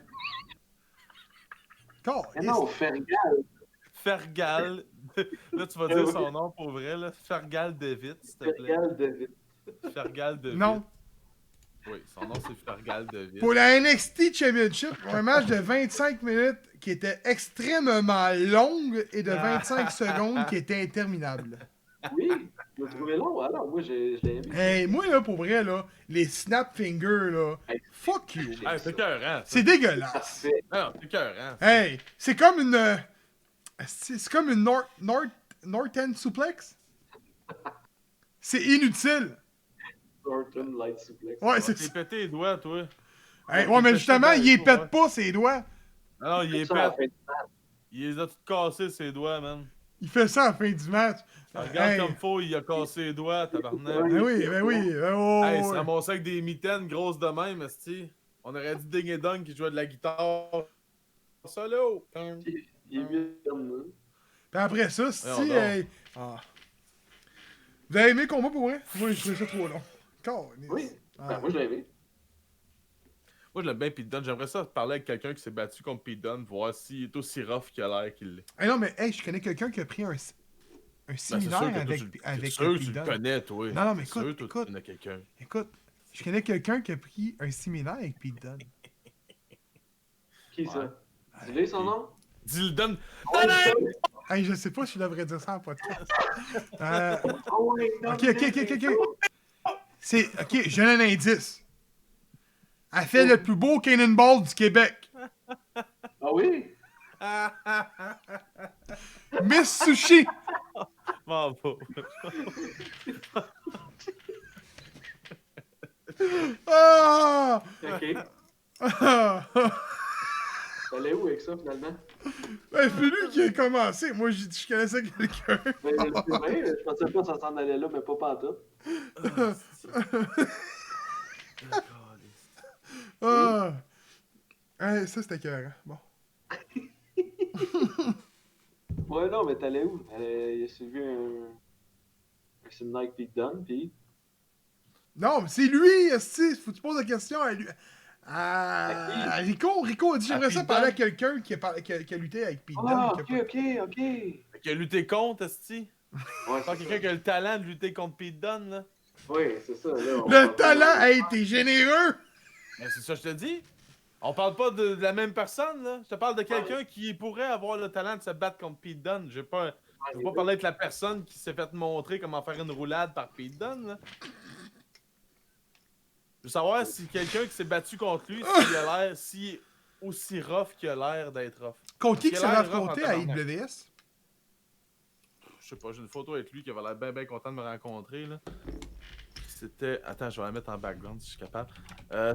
Mais non, Fergal. Fergal. Là, tu vas dire son nom pour vrai, là. Fergal Devitt, s'il te plaît. Fergal David. Fergal Devitt. Non. Oui, son nom c'est Fergal Devitt. Pour la NXT Championship, un match de 25 minutes qui était extrêmement long et de 25 secondes qui était interminable. Oui. Tu l'as trouvé long? Alors, moi, je l'ai aimé. Hey, moi, là, pour vrai, là, les snap fingers, là, Hey, fuck you. Hey, c'est écœurant, ça. C'est dégueulasse. Parfait. Non, c'est écœurant. Hey, c'est comme une... c'est comme une North End suplex. C'est inutile. Norton Light Suplex. Ouais, c'est T'es ça. pété les doigts, toi. Hey, ouais, mais justement, il les pète pas, ses doigts. Ah non, il est Ça, à la pète. fin du match. Il les a tous cassés, ses doigts, man. Il fait ça à la fin du match. Regarde Hey. comme faut, il a cassé les doigts, tabarnak. Ben oui, ben oui. Ben oh, Hey, c'est ouais. ramassé avec des mitaines grosses de même, esti. On aurait dit Ding et Dong qui jouait de la guitare. Solo! Il est mieux comme nous. Puis après ça, si... non. hey, ah. Vous avez aimé le combat pour vrai? Moi, je trouvais ça trop long. Câlisse. Oui. Ah. Ben, moi, je l'ai aimé. Moi, je l'aime bien Pete Dunne. J'aimerais ça parler avec quelqu'un qui s'est battu contre Pete Dunne, voir s'il est aussi rough qu'il a l'air qu'il l'est. Hey, non, mais hey, je connais quelqu'un qui a pris un Ben, séminaire avec c'est sûr que tu Pete le Dunne. connais, toi. Non, non, mais C'est sûr, écoute, toi, écoute. tu connais quelqu'un. Écoute, je connais quelqu'un qui a pris un séminaire avec Pete Dunne. Qui ça? Ouais. Dis-le son nom? Dis-le Dunne. Hey, je sais pas si je devrais dire ça en podcast. Oh, oui, non, Ok. C'est. Ok, j'ai un indice. Elle fait le plus beau cannonball du Québec. Ah oui? Miss Sushi. M'en va. Ah! Ok. Ah! T'allais où avec ça, finalement? Ben, c'est lui qui a commencé. Moi, j'ai dit que je connaissais quelqu'un. Ben, c'est vrai, je pensais pas que ça s'en allait là, mais pas pantoute. Ah! Hey, ça, c'était écœurant. Bon. Ouais, non, mais t'allais où? Il a suivi un séminaire avec Pete Dunne, pis... Non, mais c'est lui, esti. Faut que tu poses la question à lui. À Rico a dit j'aimerais À ça Pete parler à Dunne? quelqu'un qui a lutté avec Pete Ah, Dunne. ok. Qui a lutté contre, esti. Ouais, Pas c'est quelqu'un ça. qui a le talent de lutter contre Pete Dunne, là. Oui, c'est ça, là. Le talent, hey, t'es généreux! Mais c'est ça que je te dis. On parle pas de la même personne, là. Je te parle de quelqu'un qui pourrait avoir le talent de se battre contre Pete Dunne. Je veux pas parler avec la personne qui s'est fait montrer comment faire une roulade par Pete Dunne, là. Je veux savoir si quelqu'un qui s'est battu contre lui, s'il a l'air si aussi rough qu'il a l'air d'être rough. Contre qui Parce s'est qu'il a l'air affronté rough à en tabarnak. IWS? Je sais pas, j'ai une photo avec lui qui avait l'air bien content de me rencontrer, là. C'était... Attends, je vais la mettre en background si je suis capable.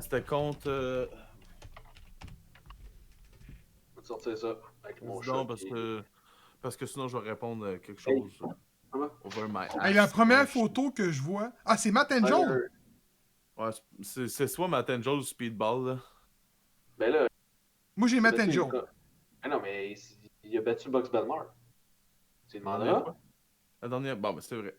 C'était contre... Je vais te sortir ça avec mon Dis chat. donc, parce que sinon je vais répondre à quelque chose over my ass. Hey, la première Ouais, photo que je vois. Ah, c'est Matt and Joel! Ouais, c'est soit Matt Angel ou Speedball, là. Ben là... Moi, j'ai Matt and battu Joel. une- Ah non, mais il a battu Box Belmar. Tu La dernière demanderas? fois. La dernière... Bon, ben c'est vrai.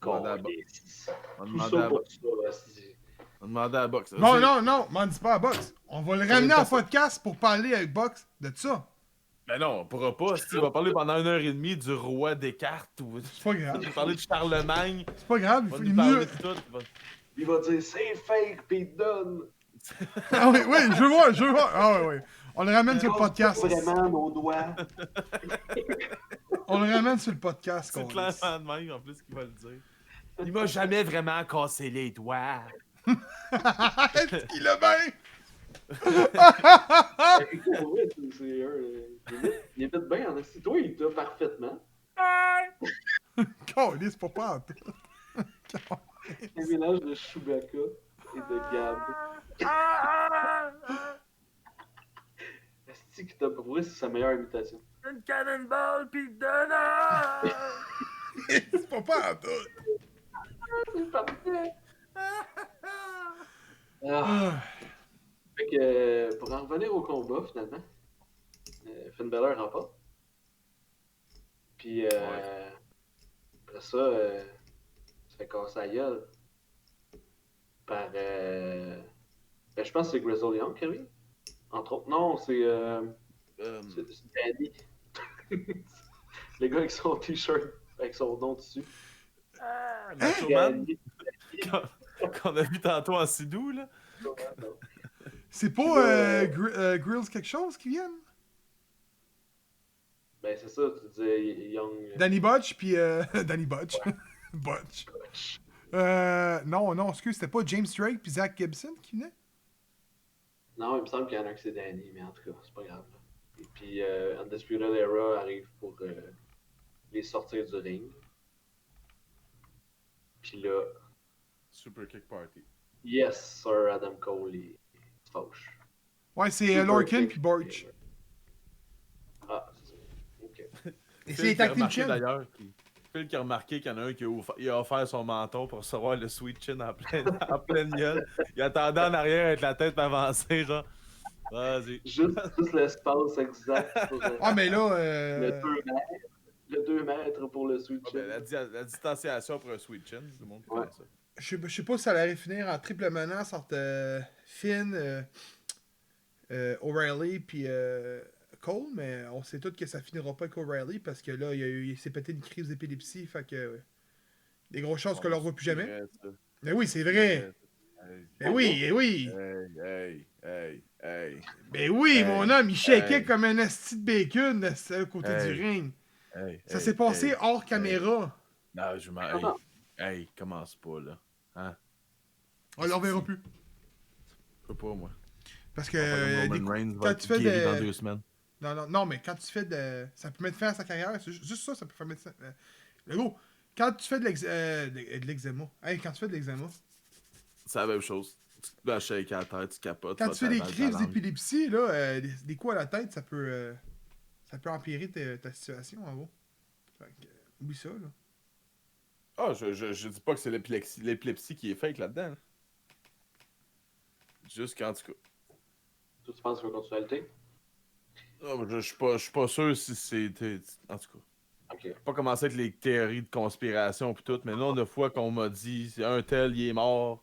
On demandait à la boxe. Yes. On Tout demandait ça à la pour boxe. ça, asti. On demandait à la boxe. Non, m'en dis pas à Box. On va le ramener en podcast pour parler avec Box de ça. Ben non, on pourra pas. Il va parler pendant 1h30 du roi des cartes. Ou... C'est pas grave. Il va parler de Charlemagne. C'est pas grave. Il va Il nous est parler mieux. de tout. Il va- Il va dire c'est fake, Pete Dunne. Ah oui, je veux voir. Ah oui. On le ramène sur le podcast. Vraiment nos doigts. On le ramène sur le podcast. C'est qu'on clairement de même en plus qu'il va le dire. Il m'a jamais vraiment cassé les doigts. Est-ce qu'il a bien? Pour vrai, il est peut-être bien en asti. Toi, il t'a parfaitement. Calisse, c'est pas en tout. Un mélange de Chewbacca et de Gab. Asti qui t'a prouvé, c'est sa meilleure imitation. Une cannonball pis de C'est pas en tout. C'est parfait. Ah. Ah. Fait que, pour en revenir au combat, finalement, Finn Balor remporte. Puis, après ça, se fait casser la gueule par... ben, je pense que c'est Grizzle Young, Kerry. Entre autres. Non, c'est c'est Danny. Le gars avec son t-shirt, avec son nom dessus. Macho Man, Danny. qu'on a vu tantôt en Sidou, là. C'est pas Grills quelque chose qui viennent? Ben, c'est ça, tu disais Young. Danny Butch, puis Danny Butch. Butch. Non, excuse, c'était pas James Drake puis Zach Gibson qui venaient? Non, il me semble qu'il y en a un que c'est Danny, mais en tout cas, c'est pas grave. Et puis, Undisputed Era arrive pour les sortir du ring. Puis là, Super Kick Party. yes, Sir Adam Cole, il se fâche. Ouais, c'est Super Lorcan Kick. puis Borch. Ah, c'est ça. Ok. Et Phil c'est les qui a tag team remarqué champs. d'ailleurs, Phil qui a remarqué qu'il y en a un qui il a offert son menton pour recevoir le sweet chin en pleine gueule. Il attendait en arrière avec la tête avancée, genre. Vas-y. Juste l'espace exact pour Ah, mais là, le 2 mètres. Le 2 mètres pour le switch. Ah, ben, la distanciation pour un sweet chin, tout le monde qui Ouais. connaît ça. je sais pas si ça allait finir en triple menace entre Finn, O'Reilly puis Cole, mais on sait tous que ça finira pas avec O'Reilly parce que là, il s'est pété une crise d'épilepsie, fait que des grosses chances qu'on le revoit plus jamais. Mais oui, c'est vrai. Mais oui, et oui. Hey. Mais oui, Hey, mon homme, il shakeait hey. comme un asti de bacon à côté Hey. du ring. Hey, Ça hey, s'est passé hey, hors hey. caméra. Non, je m'en. Comment? Hey, commence pas, là. Hein? On le reverra plus. Je peux pas, moi. Parce que Roman Reigns quand va tu être fais guéri de... dans 2 semaines. Non, mais quand tu fais de... Ça peut mettre fin à sa carrière. C'est juste ça peut faire mettre fin... Le gros, quand tu fais de l'eczéma... Hey, quand tu fais de l'eczéma... C'est la même chose. Tu te bats shake à la tête, tu capotes. Quand vas tu fais des t'avaler ta crises langue. d'épilepsie, là, des coups à la tête, ça peut empirer ta situation, en gros. Fait que, oublie ça, là. Ah, je dis pas que c'est l'épilepsie qui est fake là-dedans. Juste qu'en tout cas. Toi, tu penses qu'il va continuer à lutter? Ah, je suis pas sûr si c'était. En tout cas. Ok. Pas commencer avec les théories de conspiration pis tout, mais nombre de fois qu'on m'a dit un tel il est mort,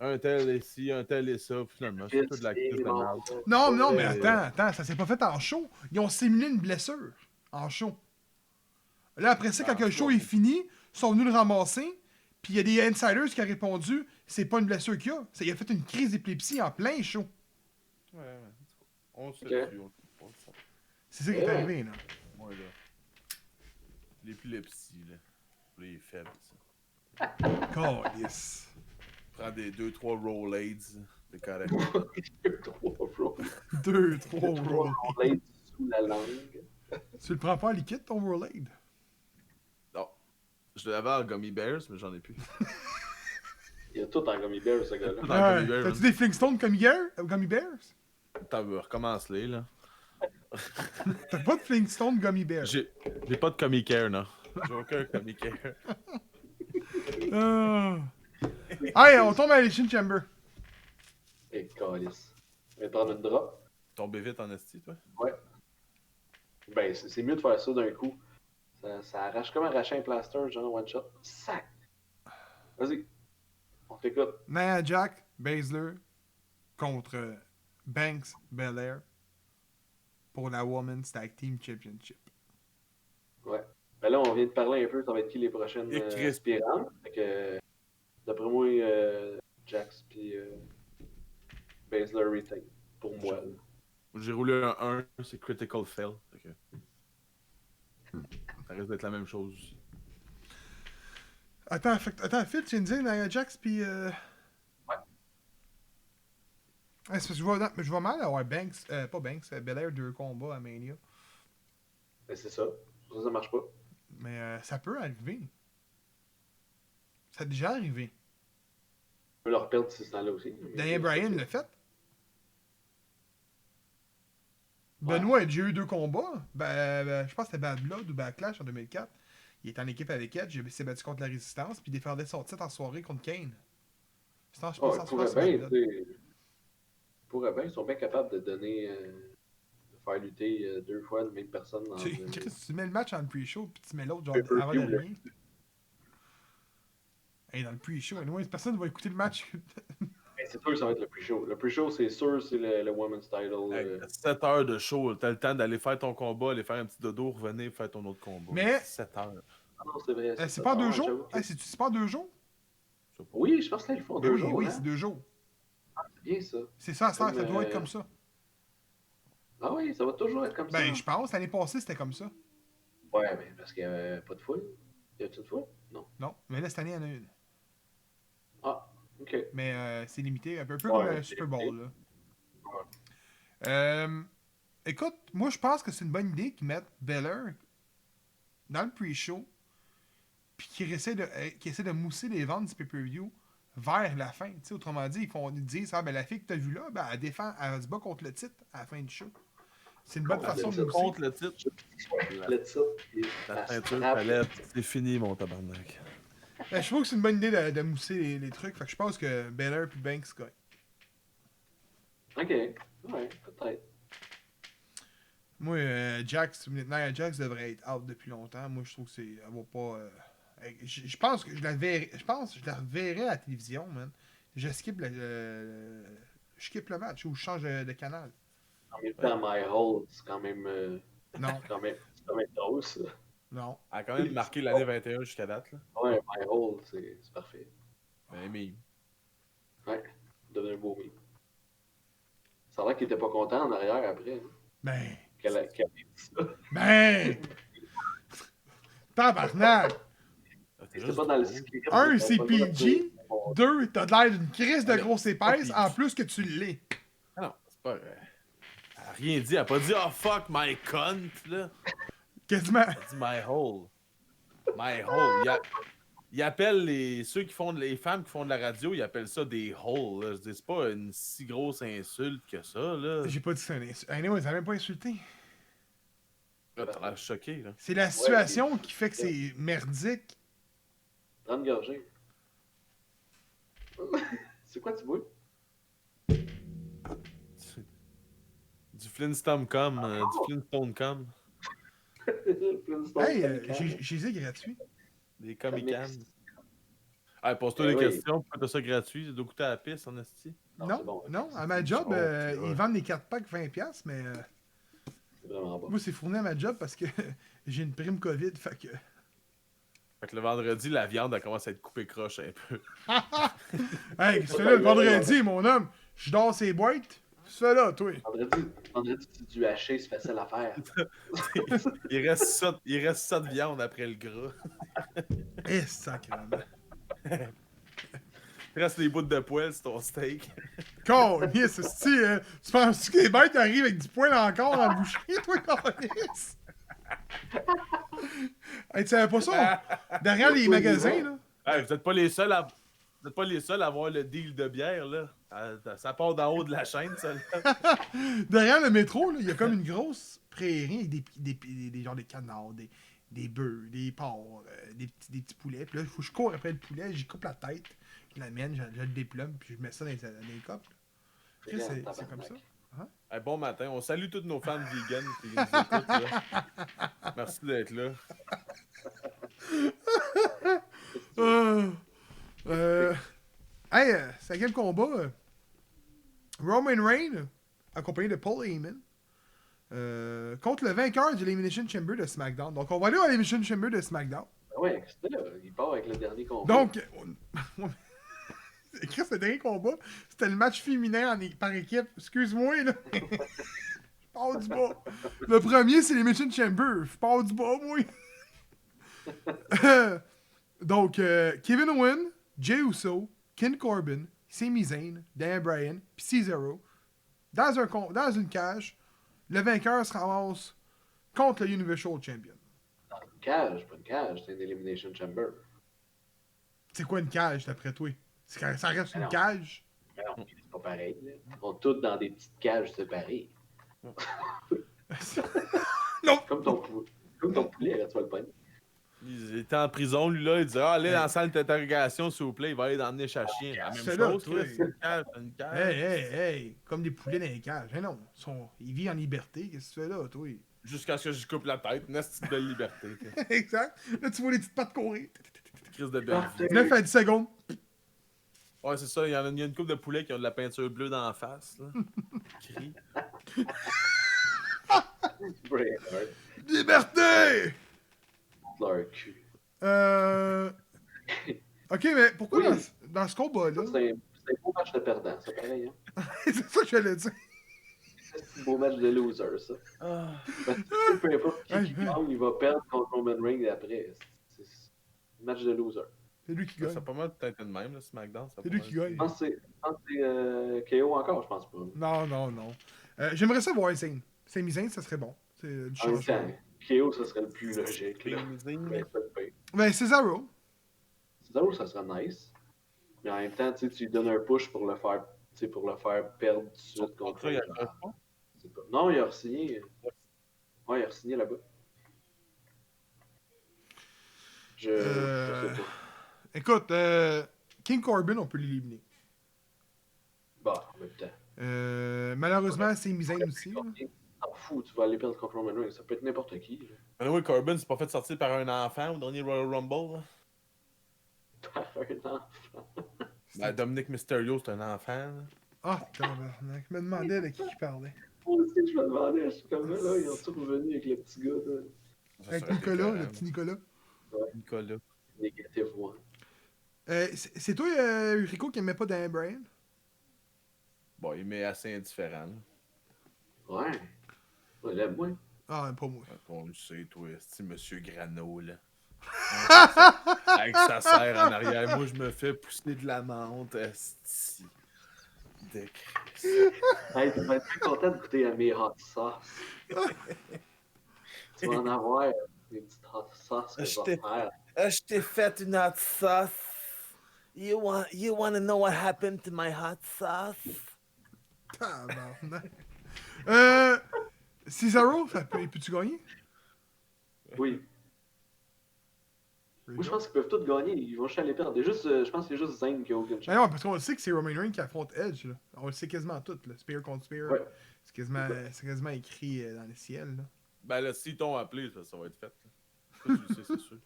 un tel est ci, un tel est ça, pis finalement c'est tout de la crise de merde. Non, mais Ouais. attends, ça s'est pas fait en show. Ils ont simulé une blessure en show. Là, après ça, quand Ah, le show est fini, ils sont venus le ramasser, puis il y a des insiders qui ont répondu c'est pas une blessure qu'il a, il a fait une crise d'épilepsie en plein show. Ouais. On sait Ok. dessus, on le sait. C'est ça qui est arrivé, là. Ouais, là. L'épilepsie, là. Pour les faibles, ça. Calice. Prends des 2-3 Rolaids, c'est correct. 2, 3 roll. On l'aide sous la langue. Tu le prends pas en liquide, ton Rolade? Non. Je l'avais en Gummy Bears, mais j'en ai plus. Il y a tout en gummy bear, ce gars-là. Tout en Gummy Bears. T'as-tu des Flintstones Gummy Bears? Attends, recommence-les, là. T'as pas de Flintstone Gummy Bears? J'ai pas de Comic Care, non. J'ai aucun Comic Care. Hey, on tombe à l'Elimination Chamber. Et calice. On va prendre une drop. Tombé vite en esti, toi? Ouais. Ben, c'est mieux de faire ça d'un coup. Ça arrache comme arracher un plaster, genre one shot. Sac! Vas-y. On t'écoute. Nia Jack, Baszler contre Banks Belair pour la Women's Tag Team Championship. Ouais. Ben là, on vient de parler un peu, ça va être qui les prochaines Et Chris. aspirantes. Fait que, d'après moi, Jax puis Baszler retain. Pour moi. là. J'ai roulé un 1, c'est Critical Fail. Fait que... Ça risque d'être la même chose aussi. Attends, Phil, tu viens de dire Nia Jax puis. Ouais. C'est parce que je vois mal avoir Banks, pas Banks, Belair 2 combats à Mania. Ben, c'est ça. Ça marche pas. Mais ça peut arriver. Ça a déjà arrivé. On peut leur perdre ce temps-là aussi. Daniel Bryan l'a fait. Benoît a déjà eu 2 combats. Je pense que c'était Bad Blood ou Backlash en 2004. Il était en équipe avec Edge, il s'est battu contre la Résistance, puis il défendait son titre en soirée contre Kane. Sinon, je pense que c'est Bad Blood. Pourrait bien, ils sont bien capables de donner, de faire lutter 2 fois la même personne dans Chris, tu mets le match en pre-show, puis tu mets l'autre genre Pay-per-view, avant le là. rien. Hey, dans le pre-show, anyway, personne ne va écouter le match. Ben, c'est sûr que ça va être le pre-show. Le pre-show, c'est sûr, c'est le Women's Title. Hey, 7 heures de show, t'as le temps d'aller faire ton combat, aller faire un petit dodo, revenir faire ton autre combat. Mais- 7 heures. Ah non, c'est vrai. C'est pas en 2 ça, jours? j'avoue que- C'est pas en 2 jours? Oui, je pense qu'ils le font en Ben 2 oui, jours. oui, hein. c'est 2 jours. C'est bien ça. C'est ça, ça Comme, doit être comme ça. Ah oui, ça va toujours être comme ça. Ben, je pense, l'année passée, c'était comme ça. Ouais, mais parce qu'il n'y avait pas de foule. Y a-tu une foule? Non. Non, mais là, cette année, il y en a une. Ok. Mais c'est limité, un peu Ouais, comme un c'est Super Bowl. limité. Là. Écoute, moi je pense que c'est une bonne idée qu'ils mettent Belair dans le pre-show, puis qu'ils essaient de mousser les ventes du pay-per-view vers la fin. T'sais, autrement dit, ils disent ah, ben, la fille que t'as vue là, ben, elle se bat contre le titre à la fin du show. C'est une bonne Contre façon le de titre. mousser. Contre le titre, Le titre, et la la ceinture strap. palette, c'est fini, mon tabarnak. Ben, je trouve que c'est une bonne idée de mousser les trucs. Fait que je pense que Belair puis Banks gagnent. Ok, ouais, peut-être. Moi, Nia Jax devrait être out depuis longtemps. Moi, je trouve que c'est. Elle va pas. Je pense que je la verrai. Je pense que je la reverrai à la télévision, man. Je skip le match ou je change de canal. En même temps, My Hold, c'est quand même, Non, c'est quand même drôle, ça. non. Elle a quand même marqué l'année 21 jusqu'à date. Là. Ouais, My Hold, c'est parfait. Mais Ouais, devenu un beau meme. Ça a l'air qu'il était pas content en arrière après. Hein, Ben. qu'elle ait dit ça. Ben. Tabarnak! C'était pas dans le script. Un, c'était c'est pas dans le PG. script. Deux, t'as l'air d'une crise de Mais grosse c'est pas épaisse, PG. en plus que tu l'es. Ah non, c'est pas vrai. Elle a rien dit, elle a pas dit oh fuck my cunt là. Quasiment. Elle a dit my hole. My hole. Il appelle les femmes qui font de la radio, ils appellent ça des holes. Là. Je dis, c'est pas une si grosse insulte que ça, là. J'ai pas dit ça. Anyway, ça même pas insulté. Là, t'as l'air choqué, là. C'est la situation qui fait que c'est merdique. Prends une gorgée. C'est quoi tu bois? Du Flintstone com, du Flintstone com. Hey, j'ai dit gratuit. Des Comic Comics. Cans. Hey, pose-toi Eh des oui. questions, pourquoi t'as ça gratuit? Ça doit coûter à la piste, en esti. Non, Non, c'est bon. non, à ma job, Oh, c'est vrai. ils vendent des 4 packs 20$, mais C'est vraiment bon. moi, c'est fourni à ma job parce que j'ai une prime COVID, fait que... Fait que le vendredi, la viande, elle commence à être coupée croche un peu. Hey, qu'est-ce que tu fais là le vendredi, mon homme? Je dors ces boîtes? Qu'est-ce que tu fais là, toi? Vendredi, c'est du haché, c'est facile à faire. Il reste ça de viande après le gras. Eh, sacrément. Il reste les bouts de poêle, c'est ton steak. Yes, tu penses que les bêtes arrivent avec du poil encore dans le boucherie, toi, Carlis? Hey, tu savais pas ça? Derrière les magasins, là. Hey, vous êtes pas les seuls à avoir le deal de bière, là. Ça part d'en haut de la chaîne, ça. Là. Derrière le métro, là, il y a comme une grosse prairie avec des genres de canards, des bœufs, des porcs, des petits poulets. Puis là, il faut que je cours après le poulet, j'y coupe la tête, je l'amène, je le déplume, puis je mets ça dans les copes. Chris, c'est comme ça. Hey, bon matin, on salue tous nos fans vegan qui nous écoutent, là. Merci d'être là. Hey, cinquième combat. Roman Reigns, accompagné de Paul Heyman, contre le vainqueur de l'Elimination Chamber de SmackDown. Donc, on va aller à l'Elimination Chamber de SmackDown. Ouais, c'était là. Il part avec le dernier combat. Donc, Chris, le dernier combat, c'était le match féminin par équipe. Excuse-moi, là. Je pars du bas. Le premier, c'est l'Elimination Chamber. Je pars du bas, moi. Donc, Kevin Owens, Jey Uso, Ken Corbin, Sami Zayn, Daniel Bryan, puis Cesaro, dans une cage, le vainqueur se ramasse contre le Universal Champion. Dans une cage, pas une cage, c'est une Elimination Chamber. C'est quoi une cage, d'après toi? Ça reste une Alors. cage? Mais non, c'est pas pareil. Là. Ils vont tous dans des petites cages séparées. Non! Comme ton poulet, là, tu vas le pogner. Il était en prison, lui, là. Il disait, allez dans la salle d'interrogation, s'il vous plaît. Il va aller dans le niche à chien. La même C'est là, chose, toi. Chris, c'est une cage, c'est une cage. Hey! Comme des poulets dans les cages. Mais non, ils vivent en liberté. Qu'est-ce que tu fais là, toi? Jusqu'à ce que je coupe la tête. Une astuce de liberté. Exact. Là, tu vois les petites pattes courir. Crise de belle vie. 9 à 10 secondes. Ouais, c'est ça. Il y a une couple de poulets qui ont de la peinture bleue dans la face. Là. Crie. Brainerd, Liberté! leur cul. Ok, mais pourquoi Oui. dans ce combat-là? C'est un beau match de perdant, c'est pareil. Hein? C'est ça que j'allais dire. C'est un beau match de loser, ça. Parce que peu importe qui gagne, il va perdre contre Roman Reigns après. C'est un match de loser. C'est lui qui Ça gagne. a pas mal peut-être de même, là, SmackDown. C'est lui qui gagne. Je pense que c'est KO encore, je pense pas. Non. J'aimerais ça voir Zayn. Sami Zayn, ça serait bon. C'est du En même changement. temps, KO, ça serait le plus logique. Là. Mais c'est pas le pire. Ben, Cesaro. Cesaro, ça serait nice. Mais en même temps, tu lui donnes un push pour le faire, perdre tout de suite contre Contrat, il arrive pas. Non, il a re-signé. Ouais, il a re-signé là-bas. Je sais pas. Écoute, King Corbin, on peut l'éliminer. Bah, en même temps. Malheureusement, c'est Zayn aussi. là. T'en fous, tu vas aller perdre contre Roman Reigns. Ça peut être n'importe qui. Là. Mais oui, Corbin s'est pas fait sortir par un enfant au dernier Royal Rumble. Là. Non. Ben, Dominic Mysterio, c'est un enfant. Là. Ah, tabarnak. Je me demandais de qui il parlait. Moi aussi, je me demandais, je suis comme là, ils ont tous revenu avec le petit gars, là. Ça Avec serait Nicolas, écœurant, le petit Nicolas. Nicolas. Négatif one. C'est toi, Rico, qui aimait pas Dan Bryan? Bon, il m'est assez indifférent. Là. Ouais. Ouais, l'aime, moi. Ah, pas moi. On le sait, toi, c'est Monsieur Grano, là. Avec sa serre en arrière, moi je me fais pousser de la menthe, esti. De Christ. Hey, tu vas être plus content de goûter à mes hot sauce. Tu vas en avoir des petites hot sauce que je vais faire. Je t'ai fait une hot sauce. You wanna know what happened to my hot sauce? Tabarnak. Cesaro, peux-tu gagner? Oui. Moi, je pense qu'ils peuvent tous gagner. Ils vont chialer perdre. Je pense qu'il y a juste Zayn qui a aucune Ben chance. non, parce qu'on le sait que c'est Roman Reigns qui affronte Edge. Là. On le sait quasiment tout. Là. Spear contre Spear. Ouais. C'est quasiment écrit dans le ciel. Là. Ben là, s'ils t'ont appelé, ça va être fait. Là. Ça, tu le sais, c'est sûr.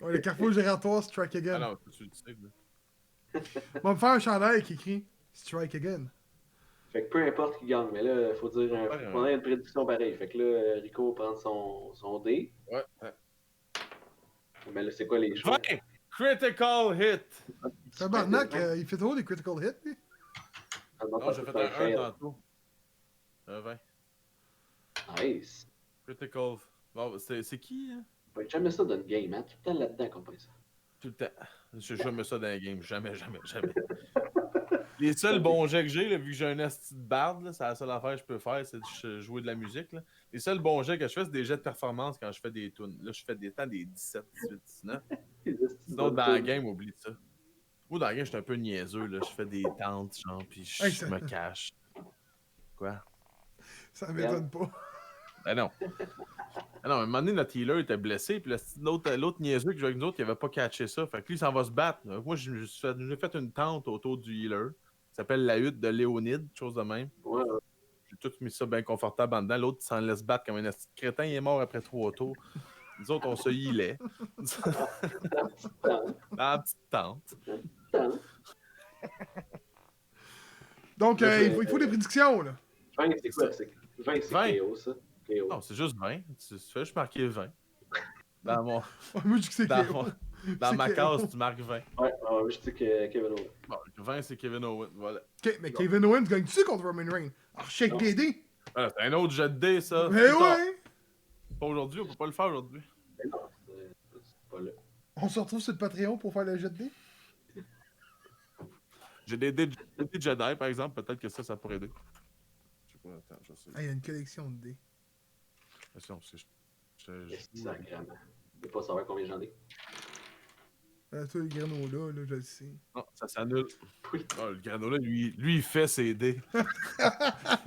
Ouais, le carrefour gératoire Strike Ah Again. non, ça, tu le sais. Là. On va me faire un chandail qui écrit Strike Again. Fait que peu importe qui gagne, mais là, il faut dire faut qu'on ait une prédiction pareille. Fait que là, Rico prend son dé. Ouais. Mais là, c'est quoi les choix? 20! Critical hit! Tabarnak, il fait trop des critical hits, lui. Non, j'ai fait un 1 tantôt. Un 20. Nice. Critical. Bon, c'est qui, hein? Ouais, jamais ça dans une game, hein? Tout le temps là-dedans qu'on fait ça. Tout le temps. J'ai jamais ça dans les games. Jamais. Les seuls bons jets que j'ai, là, vu que j'ai un esti de barde, là, c'est la seule affaire que je peux faire, c'est de jouer de la musique. Là. Les seuls bons jets que je fais, c'est des jets de performance quand je fais des tunes. Là, je fais des temps des 17, 18, 19. Sinon, dans la game, oublie ça. Moi, dans la game, je suis un peu niaiseux. Là. Je fais des tentes, genre, puis je me cache. Quoi? Ça m'étonne pas. Ben non. Ah non, à un moment donné, notre healer était blessé, puis l'autre niaiseux qui jouait avec nous autres, il avait pas catché ça. Fait que lui, il s'en va se battre. Moi, j'ai fait une tente autour du healer. Ça s'appelle la hutte de Léonide, chose de même. Ouais. J'ai tout mis ça bien confortable en dedans. L'autre, il s'en laisse battre comme un esti de crétin. Il est mort après 3 tours. Nous autres, on se healait. Dans la petite tente. Donc, il faut des prédictions, là. 20, c'est quoi? 20, c'est 20. KO, ça. KO. Non, c'est juste 20. Tu fais juste marquer 20. Dans, mon, Moi, je dis que c'est KO. dans C'est ma KO. case, tu marques 20. Ouais, je dis que Kevin Owens. Bon, 20, c'est Kevin Owens. Voilà. Ok, mais Kevin Owens gagne-tu contre Roman Reigns? Alors, shake des dés. Ah, c'est un autre jet de dés, ça. Mais Plus tard. ouais! Pas aujourd'hui, on peut pas le faire aujourd'hui. Mais non, c'est pas là. On se retrouve sur le Patreon pour faire le jet de dés. J'ai des dés Jedi, par exemple. Peut-être que ça pourrait aider. Je sais pas, attends, je sais. Ah, il y a une collection de dés. Attention, parce que C'est sacrément. Je veux pas savoir combien j'en ai. Toi, le granola, là, je le sais. Non, ça s'annule. Oui. Ah, le granola, lui, il fait ses dés.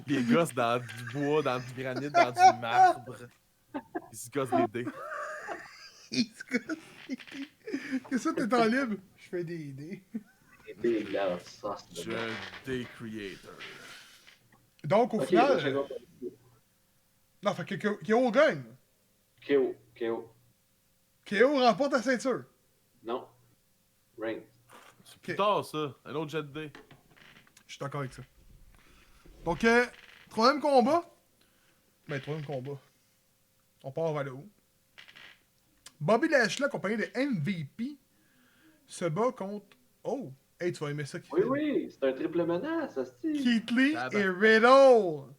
Il gosse dans du bois, dans du granit, dans du marbre. Il se gosse des dés. Il se gosse des dés. Qu'est-ce que t'es en libre? Je fais des dés. Et dégueulasse, ça, Je c'est suis un day creator. Donc, au Ok, final. là, je vais- Non, fait que KO gagne. KO. KO remporte la ceinture. Non. Reigns. C'est plus tard, ça. Un autre jet de dés. Je suis d'accord avec ça. Donc, troisième combat. Ben, troisième combat. On part vers le haut. Bobby Lashley, accompagné de MVP, se bat contre. Oh! Hey, tu vas aimer ça, Keith Oui, c'est un triple menace, ça se dit. Keith Lee Ah et ben. Riddle.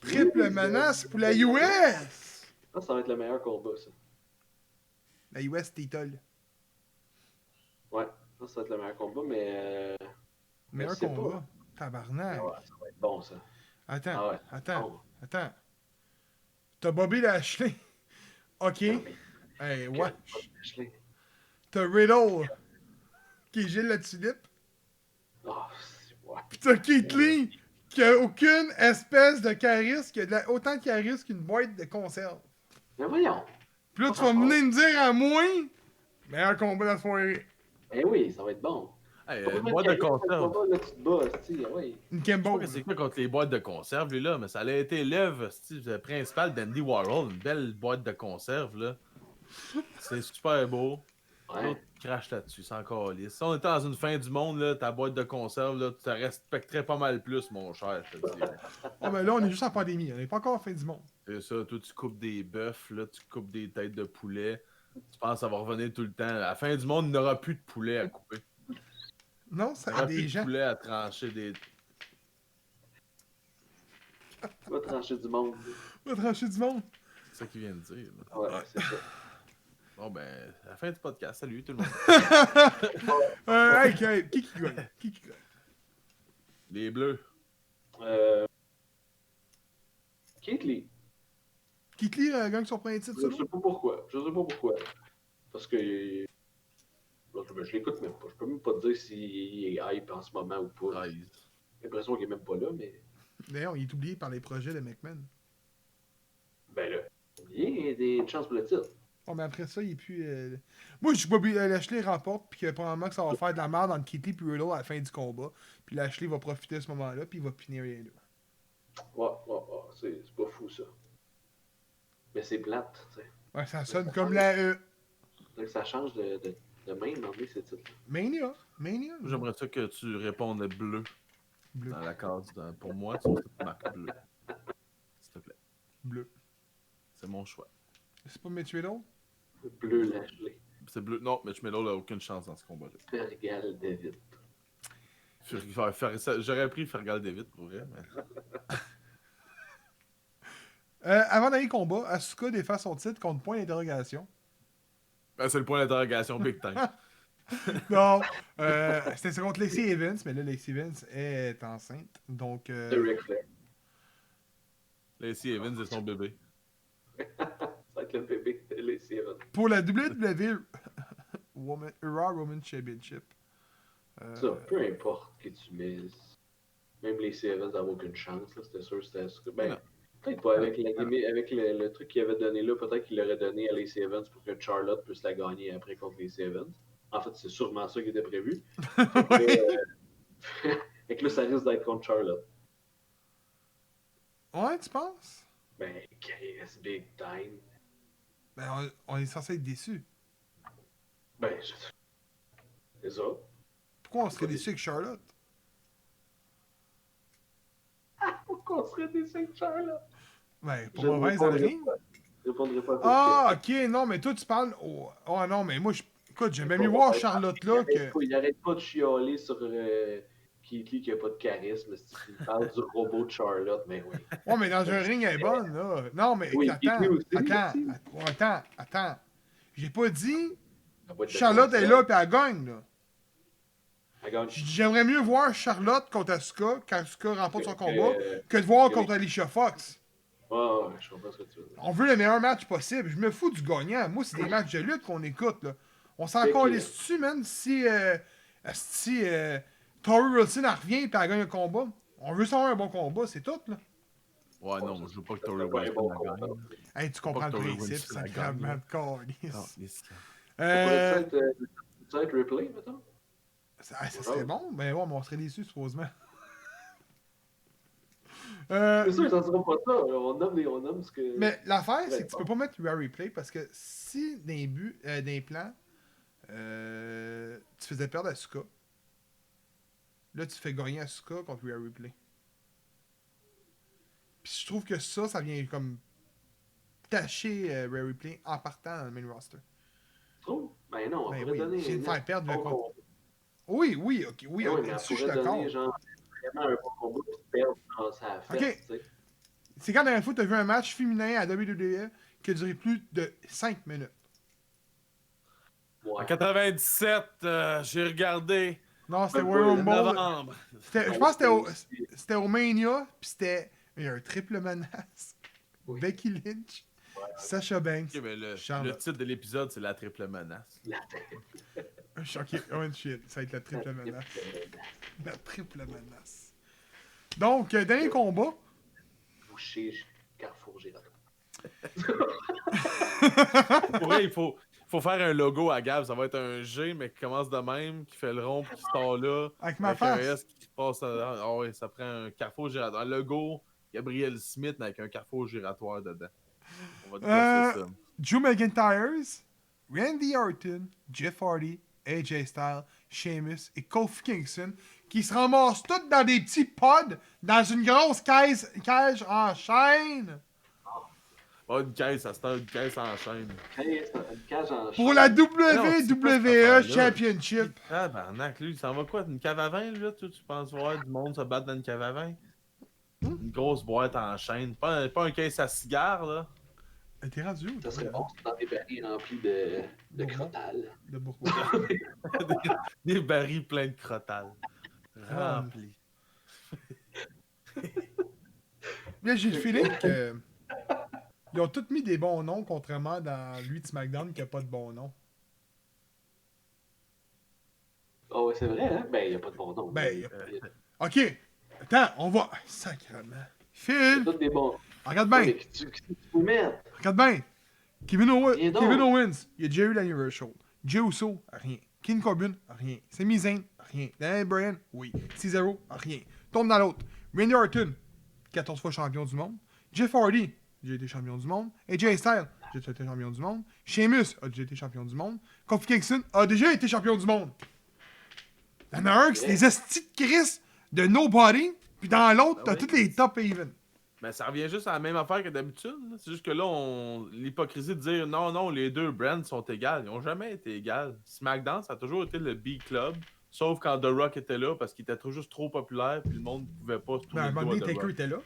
Triple Oui, menace pour la US. Ça va être le meilleur combat, ça. La US title. Ouais. Ça va être le meilleur combat, mais. Meilleur je sais combat. Tabarnak. Ouais, ça va être bon, ça. Attends, Ah ouais. attends, attends. T'as Bobby Lashley. Ok. Non, mais Hey, quel ouais. pas de Lashley. T'as Riddle, qui est Gilles la Tulipe. Ah, c'est. Ouais. Pis t'as Keith Lee, qui a aucune espèce de charisme, qui a autant de charisme qu'une boîte de conserve. Mais voyons. Pis là, tu vas venir me dire à moi, meilleur combat de la soirée. Eh oui, ça va être bon. Hey, Pas une besoin boîte de charisme, conserve. combat, là, tu te bats, hostie, ouais. Une Je sais Kembo. pas c'est quoi contre les boîtes de conserve, lui, là, mais ça a été l'œuvre principale d'Andy Warhol. Une belle boîte de conserve, là. C'est super beau. Ouais. L'autre crache là-dessus, c'est encore lisse. Si on était dans une fin du monde, là, ta boîte de conserve, là, tu te respecterais pas mal plus, mon cher, je te dis. Oh, ben là, on est juste en pandémie. On n'est pas encore en fin du monde. C'est ça, toi, tu coupes des bœufs, là, tu coupes des têtes de poulet. Tu penses que ça va revenir tout le temps. À la fin du monde, il n'y aura plus de poulet à couper. Non, Il ça n'y y a aura des plus de gens. poulet à trancher des. Tu vas trancher du monde. On va trancher du monde. C'est ça qu'il vient de dire. Là. Ouais, c'est ça. Bon, ben, à la fin du podcast, salut tout le monde. Hey, qui gagne? Qui gagne? Les bleus. Keith Lee. Keith Lee gagne son premier titre Je solo? sais pas pourquoi. Je sais pas pourquoi. Parce que. Je l'écoute même pas. Je peux même pas te dire s'il est hype en ce moment ou pas. J'ai l'impression qu'il est même pas là, mais. D'ailleurs, il est oublié par les projets de McMahon. Ben là. Il y a des chances pour le titre. Oh, mais après ça, il est plus. Moi, je dis Bobby Lashley remporte, puis que probablement que ça va faire de la merde entre Keith Lee et Riddle à la fin du combat. Puis Lashley va profiter de ce moment-là, puis il va finir les deux. Ouais. C'est pas fou ça. Mais c'est plate, tu sais. Ouais, ça sonne comme la Donc ça change de main, dans ces titres. Mania. J'aimerais ça que tu répondes bleu Bleu. dans la case. Pour moi, tu marques bleu. S'il te plaît. Bleu. C'est mon choix. C'est pas Mitch Riddle? Bleu Lashley. C'est bleu. Non, Mitch Miller n'a aucune chance dans ce combat-là. Fergal David. J'aurais pris Fergal David pour vrai, mais. Avant d'aller combat, Asuka défend son titre contre point d'interrogation. Ben, c'est le point d'interrogation big time. Non, c'était contre Lacey Evans, mais là, Lacey Evans est enceinte. Donc, De Ric Flair. Lacey Evans et son bébé. Ça va être le bébé de Lacey Evans. pour la WWE Raw Women's Championship. Ça, peu importe qui tu mets. Même Lacey Evans n'avait aucune chance, là, c'était sûr. C'était. Ben, Non. peut-être pas avec, avec le truc qu'il avait donné là, peut-être qu'il l'aurait donné à Lacey Evans pour que Charlotte puisse la gagner après contre Lacey Evans. En fait, c'est sûrement ça qui était prévu. Et que là, ça risque d'être contre Charlotte. Ouais, tu penses? Ben, KS Big Time. Ben, on est censé être déçus. Ben, c'est ça. Pourquoi on serait déçus avec Charlotte? Pourquoi on serait déçu avec Charlotte? Ben, pour Je mauvaise dans le ring. Je répondrai pas à Ah, ok, non, mais toi, tu parles. Oh, non, mais moi, écoute, j'aime mieux voir Charlotte là que. Il arrête pas de chialer sur Keith Lee qui a pas de charisme. Il parle du robot de Charlotte, mais oui. Ouais, mais dans un ring, elle est bonne, là. Non, mais Oui, attends, Keith Lee aussi, attends. J'ai pas dit Ça va être Charlotte est là, puis elle gagne, là. Elle gagne. J'aimerais mieux voir Charlotte contre Asuka quand Asuka remporte son combat que de voir contre Alicia Fox. Ouais, je comprends ce que tu veux dire. On veut le meilleur match possible. Je me fous du gagnant. Moi, c'est des matchs de lutte qu'on écoute, là. On s'en C'est calisse dessus, man, si Tori Wilson elle revient et elle gagne un combat. On veut savoir un bon combat, c'est tout, là. Ouais, non, je veux pas que Tori Ça fait pas un Wilson bon la combat. gagne. Hey, tu comprends le Pas que Tori principe, Wilson ça la gravement gagne, de calice. Non, les- Euh, Ça va être replay, mettons? ça serait bon, mais ouais, mais on serait déçus, supposément. C'est sûr, ça sera pas ça. On nomme ce que. Mais l'affaire, c'est que tu peux pas mettre Rare Replay parce que si d'un plan, tu faisais perdre Asuka, là tu fais gagner Asuka contre Rare Replay. Puis je trouve que ça vient comme tâcher Rare Replay en partant dans le main roster. Tu trouves? Ben non, on Ben pourrait oui, donner. j'ai de faire perdre le bon combat. combat. Oui, ok, oui, Ben oui, mais là-dessus, on je suis pourrait d'accord. donner genre vraiment un bon combat pour perdre dans sa fête, Ok. tu sais. C'est quand la dernière fois que tu as vu un match féminin à WWE qui a duré plus de 5 minutes. En Ouais. 97, j'ai regardé. Non, c'était Même Royal pas, Rumble. Novembre. Je pense que c'était au Mania, puis c'était. Il y a un triple menace. Oui. Becky Lynch, Sasha Banks, Ok, mais le Charlotte. titre de l'épisode, c'est la triple menace. Ok, oh shit, ça va être la triple menace. La triple menace. Donc, dernier combat. Boucher, Carrefour, Girardot. Pour vrai, il faut faire un logo à Gab. Ça va être un G, mais qui commence de même, qui fait le rond, puis qui sort là. Avec ma Avec un face. S qui passe. Ah ouais, ça prend un carrefour giratoire. Un logo, Gabriel Smith, mais avec un carrefour giratoire dedans. On va te gosser ça. Drew McIntyre, Randy Orton, Jeff Hardy, AJ Styles, Sheamus et Kofi Kingston qui se ramassent tous dans des petits pods dans une grosse cage en chaîne Pas une caisse, ça se une caisse en chaîne. Une cage en pour la non, c'est quoi cette WWE affaire-là? Championship. Ah, barnac, lui, ça va quoi? Une cave à vin, là? Tu penses voir du monde se battre dans une cave à vin? Une grosse boîte en chaîne. Pas un caisse à cigares, là. T'es rendu où? Ça serait toi, bon, c'est dans des barils remplis de Bourbon. crotales. De Bourbon. Des barils pleins de crotales. Ah. Remplis. Là, j'ai le feeling que. Ils ont tous mis des bons noms, contrairement dans lui de SmackDown qui a pas de bon nom. Oh, ouais, c'est vrai, hein? Ben, il n'y a pas de bon nom. Ben, Il y a y Ok, attends, on va. Sacrement. Phil, tous des bons. regarde Ouais, bien, mais qui tu peux mettre? regarde bien. Kevin Viens donc. Owens, il a déjà eu l'Universal. Jey Uso, rien. King Corbin, rien. Sami Zayn, rien. Daniel Bryan, oui. Cesaro, rien. Tombe dans l'autre. Randy Orton, 14 fois champion du monde. Jeff Hardy, j'ai été champion du monde. AJ Styles, j'ai déjà été champion du monde. Sheamus a déjà été champion du monde. Kofi Kingston a déjà été champion du monde. Il y en a un qui c'est des estis de Chris de nobody, puis dans l'autre, t'as oui. tous les top even. Mais ça revient juste à la même affaire que d'habitude. Là. C'est juste que là, l'hypocrisie de dire non, les deux brands sont égales. Ils n'ont jamais été égales. SmackDown, ça a toujours été le B-Club. Sauf quand The Rock était là, parce qu'il était juste trop populaire, puis le monde ne pouvait pas se Ben, à un tourner le moment dos à donné, The Taker Rock. était là.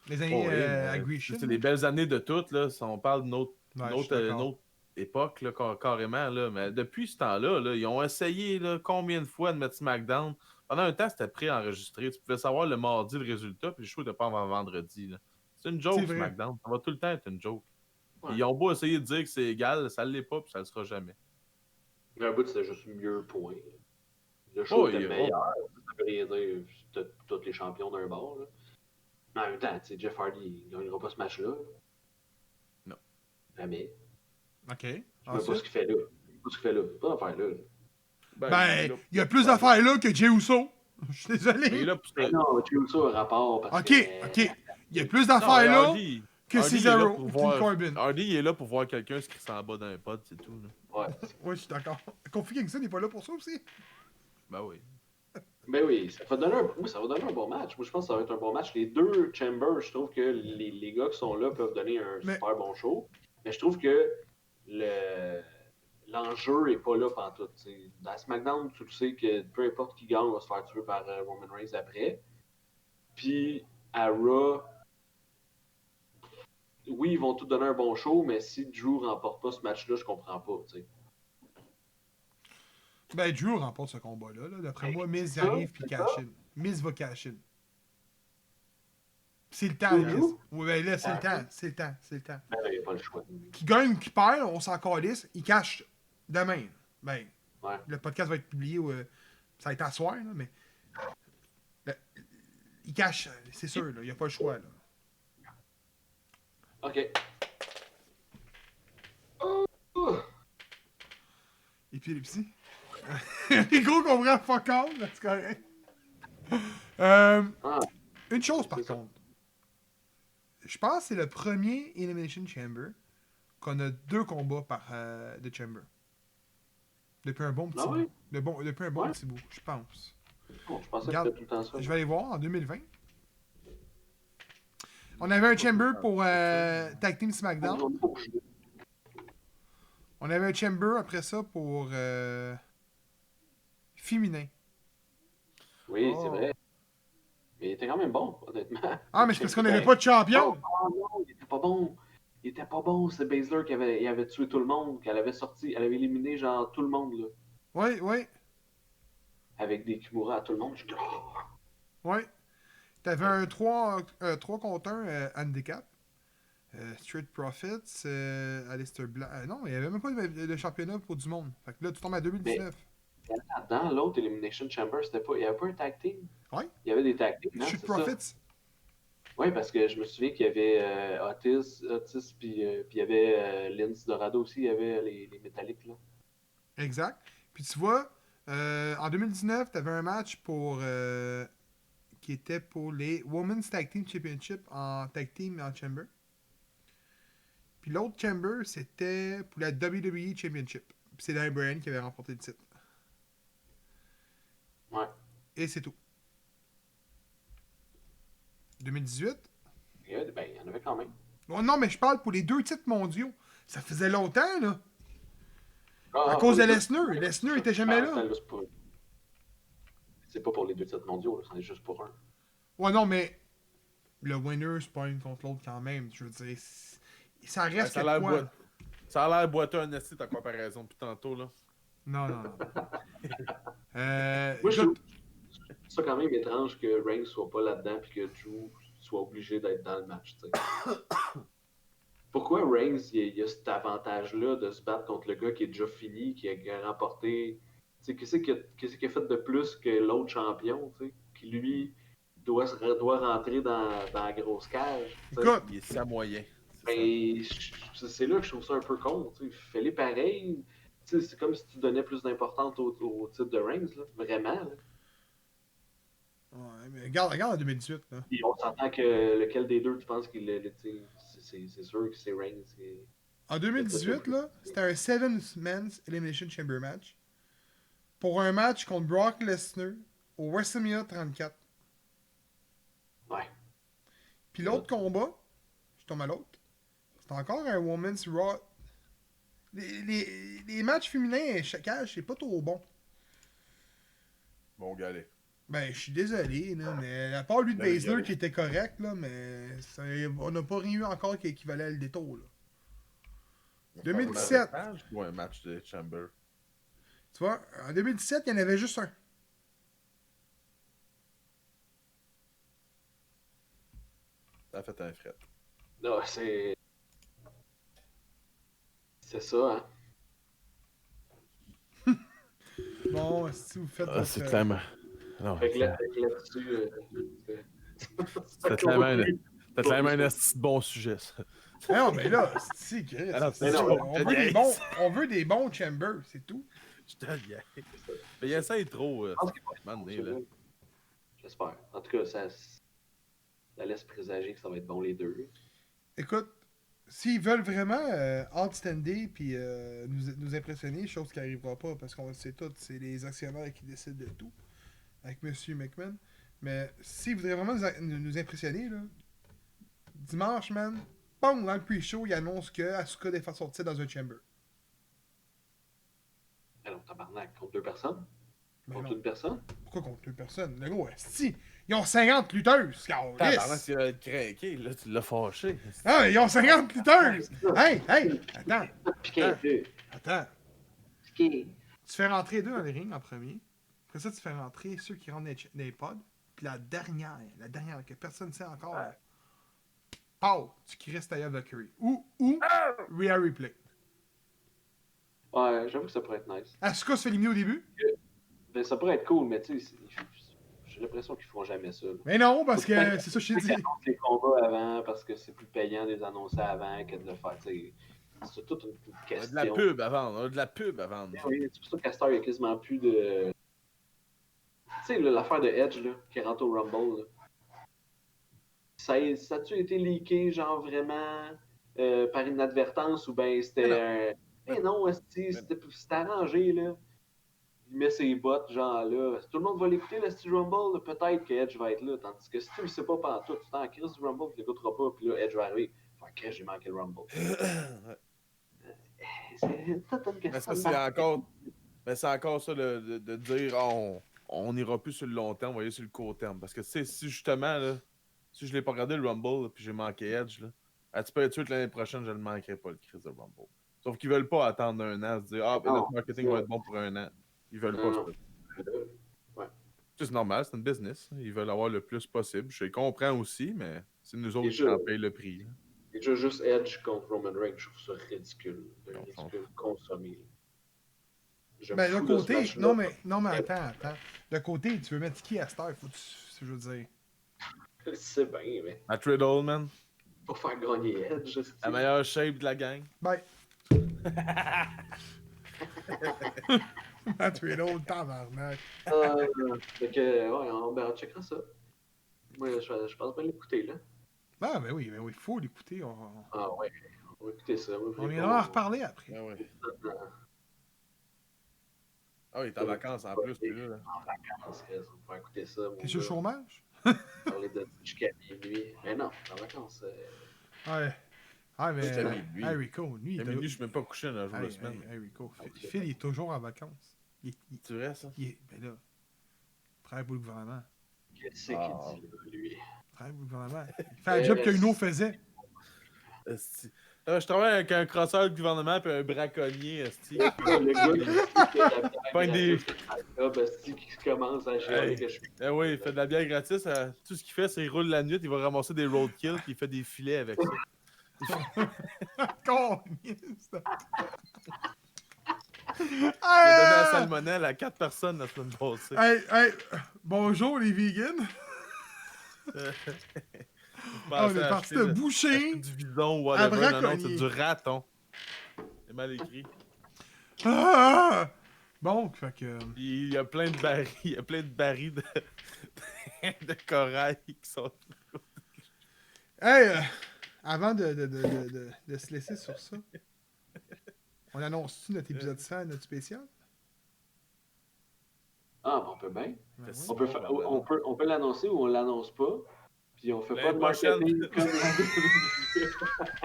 Les Oh, années oui, mais Aggression. c'est les belles années de toutes, là. Si on parle de notre Ouais, je suis d'accord. époque, là, carrément. Là. Mais depuis ce temps-là, là, ils ont essayé là, combien de fois de mettre SmackDown. Pendant un temps, c'était préenregistré. Tu pouvais savoir le mardi le résultat, puis le show n'était pas avant vendredi. Là. C'est une joke, C'est vrai. SmackDown. Ça va tout le temps être une joke. Ouais. Ils ont beau essayer de dire que c'est égal, ça ne l'est pas, puis ça ne le sera jamais. Un bout, c'était juste mieux, point. Le show Oh, était il- meilleur. Ça veut rien dire. C'était tous les champions d'un bord. Là. Mais en même temps, tu sais, Jeff Hardy, il ne gagnera pas ce match-là. Non. Jamais. Ok. Je sais pas ce Ensuite. qu'il fait là. Je sais pas ce qu'il fait là. C'est pas d'affaire là. Ben, il y a plus d'affaires là que Jey Uso. Je suis il est désolé. là pour Mais non, tu as ça un rapport parce Ok, que... ok. Il y a plus Non, d'affaires là Hardy, que Hardy, il est là Cesaro pour ou voir- King Corbin. Hardy, il est là pour voir quelqu'un se crisser en bas d'un pod, c'est tout. Là. Ouais. Ouais, je suis d'accord. Kofi Kingston n'est pas là pour ça aussi. Ben oui. Ben oui, ça va donner un bon match. Moi, je pense que ça va être un bon match. Les deux Chambers, je trouve que les gars qui sont là peuvent donner un Mais- super bon show. Mais je trouve que l'enjeu est pas là pantoute. T'sais. Dans SmackDown, tu le sais que peu importe qui gagne, va se faire tuer par Roman Reigns après. Puis à Raw, oui, ils vont tout donner un bon show, mais si Drew remporte pas ce match-là, je comprends pas. T'sais. Ben, Drew remporte ce combat-là. Là. D'après moi, Miz ça, arrive puis c'est cash in. Miz va cash in. C'est le temps, Pour Miz. Drew? Oui, ben là, c'est le Ah, temps. C'est le temps. C'est le temps. Ben, il n'y a pas le choix. Qui gagne ou qui perd, on s'en calisse. Il cache demain. Ben, Ouais. le podcast va être publié. Ça va être à soir, là, mais. Il cache, c'est sûr. Il n'y a pas le choix. Là. OK. Épilepsie. Rico comprend fuck all, là, c'est correct. Une chose par C'est ça. contre. Je pense que c'est le premier Elimination Chamber qu'on a 2 combats par de Chamber. Depuis un bon petit Ah oui? bout. Depuis un bon Ouais. petit bout, je pense. Bon, je pensais Regarde, que c'était tout le temps ça. Je vais aller voir en 2020. On avait un Chamber pour Tag Team SmackDown. On avait un Chamber après ça pour féminin. Oui, Oh. c'est vrai. Mais il était quand même bon, honnêtement. Ah, mais c'est parce qu'on n'avait pas de champion. Oh non, il était pas bon. il était pas bon, ce Baszler il avait tué tout le monde, qu'elle avait sorti, elle avait éliminé genre tout le monde, là. Ouais. Avec des Kimura à tout le monde. J'étais, oh! Ouais. T'avais un 3 contre 1 handicap. Street Profits, Alistair Black. Non, il n'y avait même pas de championnat pour du monde. Fait que là, tu tombes à 2019. Là-dedans, l'autre Elimination Chamber, il n'y avait pas un tag team? Ouais. Il y avait des tag teams, non? Street C'est Profits. ça? Oui, parce que je me souviens qu'il y avait Otis puis il y avait Lince Dorado aussi, il y avait les métalliques, là. Exact. Puis tu vois, en 2019, tu avais un match qui était pour les Women's Tag Team Championship en tag team et en chamber. Puis l'autre chamber, c'était pour la WWE Championship. Puis c'est Daniel Bryan qui avait remporté le titre. Ouais. Et c'est tout. 2018. Il y en avait quand même. Oh, non, mais je parle pour les 2 titres mondiaux. Ça faisait longtemps, là. À cause de Lesnar. Lesnar était jamais là. C'est pas pour les 2 titres mondiaux, c'en est juste pour un. Ouais, non, mais le winner, c'est pas une contre l'autre quand même. Je veux dire, ça reste ça a l'air boiteux un esti ta comparaison depuis tantôt, là. Non. Moi, je trouve ça quand même étrange que Reigns soit pas là-dedans puis que Drew soit obligé d'être dans le match, tu sais. Pourquoi Reigns, il a cet avantage-là de se battre contre le gars qui est déjà fini, qui a remporté... Tu sais, qu'est-ce qu'il a fait de plus que l'autre champion, tu sais, qui lui doit rentrer dans la grosse cage. Écoute, il est samoyen. Ben, c'est là que je trouve ça un peu con, tu sais. Fais-les pareil. Tu sais, c'est comme si tu donnais plus d'importance au titre de Reigns, là. Vraiment, là. Ouais, mais regarde en 2018, là. Et on s'entend que lequel des deux tu penses qu'il est, c'est sûr que c'est Reigns. En 2018, là, c'était un 7-Men's Elimination Chamber match. Pour un match contre Brock Lesnar au WrestleMania 34. Ouais. Puis l'autre combat, je tombe à l'autre, c'est encore un Women's Raw. Les matchs féminins, cage, c'est pas trop bon. Bon galet. Ben, je suis désolé, là, mais à part lui de Baszler qui était correct, là, mais on n'a pas rien eu encore qui équivalait à le détour, là. 2017. Ou un match de Chamber. Tu vois, en 2017, il y en avait juste un. Ça a fait un fret. Non, c'est. C'est ça, hein. Bon, si vous faites. C'est clairement. Non, Fait que là-dessus. c'est clairement un bon sujet, ça. Non, mais là, c'est Chris. On veut des bons chambers, c'est tout. Je te viens. Mais il essaie trop. J'espère. En tout cas, ça laisse présager que ça va être bon les deux. Écoute, s'ils veulent vraiment outstander puis nous impressionner, chose qui n'arrivera pas parce qu'on le sait tout, c'est les actionnaires qui décident de tout avec M. McMahon. Mais s'ils voudraient vraiment nous impressionner, là, dimanche, man, bang, dans le pre-show, il annonce que Asuka défend son titre dans un chamber. Alors, tabarnak, contre 2 personnes? Mais Contre non. une personne? Pourquoi contre 2 personnes? Le gros, si, ils ont 50 lutteuses, Tabarnak, tu l'as craqué, là, tu l'as fâché. Ah, ils ont 50 lutteuses! Hey, attends. Attends. Piqué. Tu fais rentrer 2 dans les rings en premier. Après ça, tu fais rentrer ceux qui rentrent dans les pods. Puis la dernière que personne ne sait encore. Ouais. Pow! Tu cries Taya Valkyrie. Ou Rhea Ripley. Ouais, j'avoue que ça pourrait être nice. Asuka se fait éliminer au début. Ben, ça pourrait être cool, mais tu sais, j'ai l'impression qu'ils feront jamais ça. Là. Mais non, parce que c'est ça que je t'ai dit. Ils annoncent les combats avant parce que c'est plus payant de les annoncer avant que de le faire. T'sais. C'est toute une question. On a de la pub à vendre. On a de la pub à vendre. Oui, c'est pour ça qu'à Star, il n'y a quasiment plus de. Tu sais, l'affaire de Edge là, qui rentre au Rumble. Là. Ça a-tu été leaké, genre vraiment par inadvertance ou bien c'était un. Mais non, c'était arrangé, là. Il met ses bottes, genre là. Si tout le monde va l'écouter, le Steve Rumble, là, peut-être que Edge va être là. Tandis que si tu le sais pas pendant tout, tu t'en crises du Rumble, tu l'écouteras pas, puis là, Edge va arriver. Fait que j'ai manqué le Rumble. C'est toute une question. C'est encore ça de dire on n'ira plus sur le long terme, on va aller sur le court terme. Parce que tu sais, si justement, là, si je l'ai pas regardé le Rumble, puis j'ai manqué Edge, là, À tu peux être sûr que l'année prochaine, je ne manquerai pas le Chris de Rumble. Sauf qu'ils veulent pas attendre un an, se dire ah, ben, Non, notre marketing va être bon pour un an. Ils veulent pas Non. ça. Ouais. C'est normal, c'est une business. Ils veulent avoir le plus possible. Je les comprends aussi, mais c'est nous autres qui Déjà- en payent le prix. Là. Déjà, juste Edge contre Roman Reigns, je trouve ça ridicule. Non, Ridicule, consommé. Je Ben, me le fous de ce côté. match-là. Non, mais attends. Le côté, tu veux mettre qui à cette heure? Faut que tu. Je veux dire. C'est bien, mais Matt Riddle, man. pour faire gagner Edge, c'est La meilleure shape de la gang. Bye. Matt Riddle, tabarnak. Fait que, ouais, on checkera ça. Moi, je pense bien l'écouter, là. Ah, ben oui, faut l'écouter. Ah ouais, on va écouter ça. Moi, On viendra en reparler après. Ah ouais. Ah oui, t'es en vacances en plus, puis là. En vacances, on va écouter ça. T'es sur le chômage? Parler de jusqu'à minuit. Mais non, en vacances. Ouais. Ah, mais. Jusqu'à minuit. Hey, Rico, lui, À il minuit, je suis même pas couché un jour de semaine. Hey, Rico, Phil, il est toujours en vacances. C'est vrai, ça? Ben là, il travaille pour le gouvernement. Qu'est-ce qu'il dit, là, lui? Il travaille pour le gouvernement. Il fait un job que Uno faisait. Esti. Je travaille avec un crosseur de gouvernement et un braconnier, esti. Le gars, il fait de la Pas des- qui commence à gérer Hey. que je suis. Ah oui, il fait de la bière gratis. Tout ce qu'il fait, c'est qu'il roule la nuit, il va ramasser des roadkill puis il fait des filets avec ça. Câlisse. Il a donné la salmonelle à 4 personnes la semaine passée. Hey, bonjour les vegans. On est parti de boucher Du bison ou à whatever. Non, non, braconnier. c'est du raton. C'est mal écrit. Ah! Bon, fait que. Il y a plein de barils, il y a plein de barils de, de corail qui sont. Hey, avant de se laisser sur ça, on annonce-tu notre épisode 100, notre spécial? Ah, ben, on peut bien. Ben C'est oui. On peut, on peut l'annoncer ou on l'annonce pas. Puis on fait pas de L'année prochaine. marketing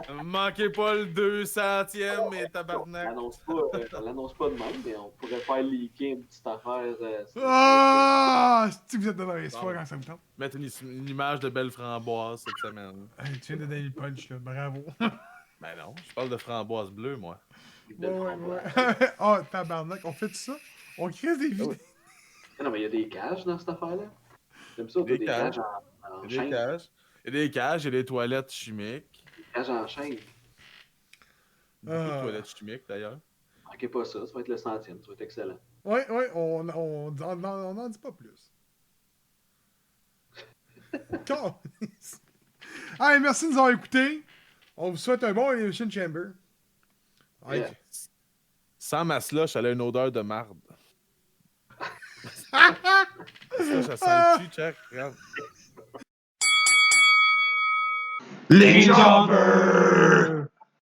comme Manquez pas le 200e, mais on tabarnak. l'annonce pas de même, mais on pourrait faire leaker une petite affaire. Ah! Si vous êtes dans l'espoir Bon. quand ça me tente. Mettre une image de belle framboise cette semaine. Hey, tu viens de donner le punch, là. Bravo. Ben non, je parle de framboise bleue, moi. Ouais. Oh, tabarnak, on fait tout ça? On crée des vidéos. Non, mais il y a des cages dans cette affaire-là. J'aime ça, Des des cages. cages en Il y a des chaîne. cages. Il y a des cages, il y a des toilettes chimiques. Des cages en chaîne. Beaucoup de toilettes chimiques, d'ailleurs. Manquez pas ça, ça va être le 100e, ça va être excellent. Ouais, on n'en dit pas plus. Câlisse. Allez, merci de nous avoir écoutés. On vous souhaite un bon Elimination Chamber. Ouais. Yeah. Sans ma slush, elle a une odeur de marde. Ça sent le cul, check. Regarde. Les Jobbers!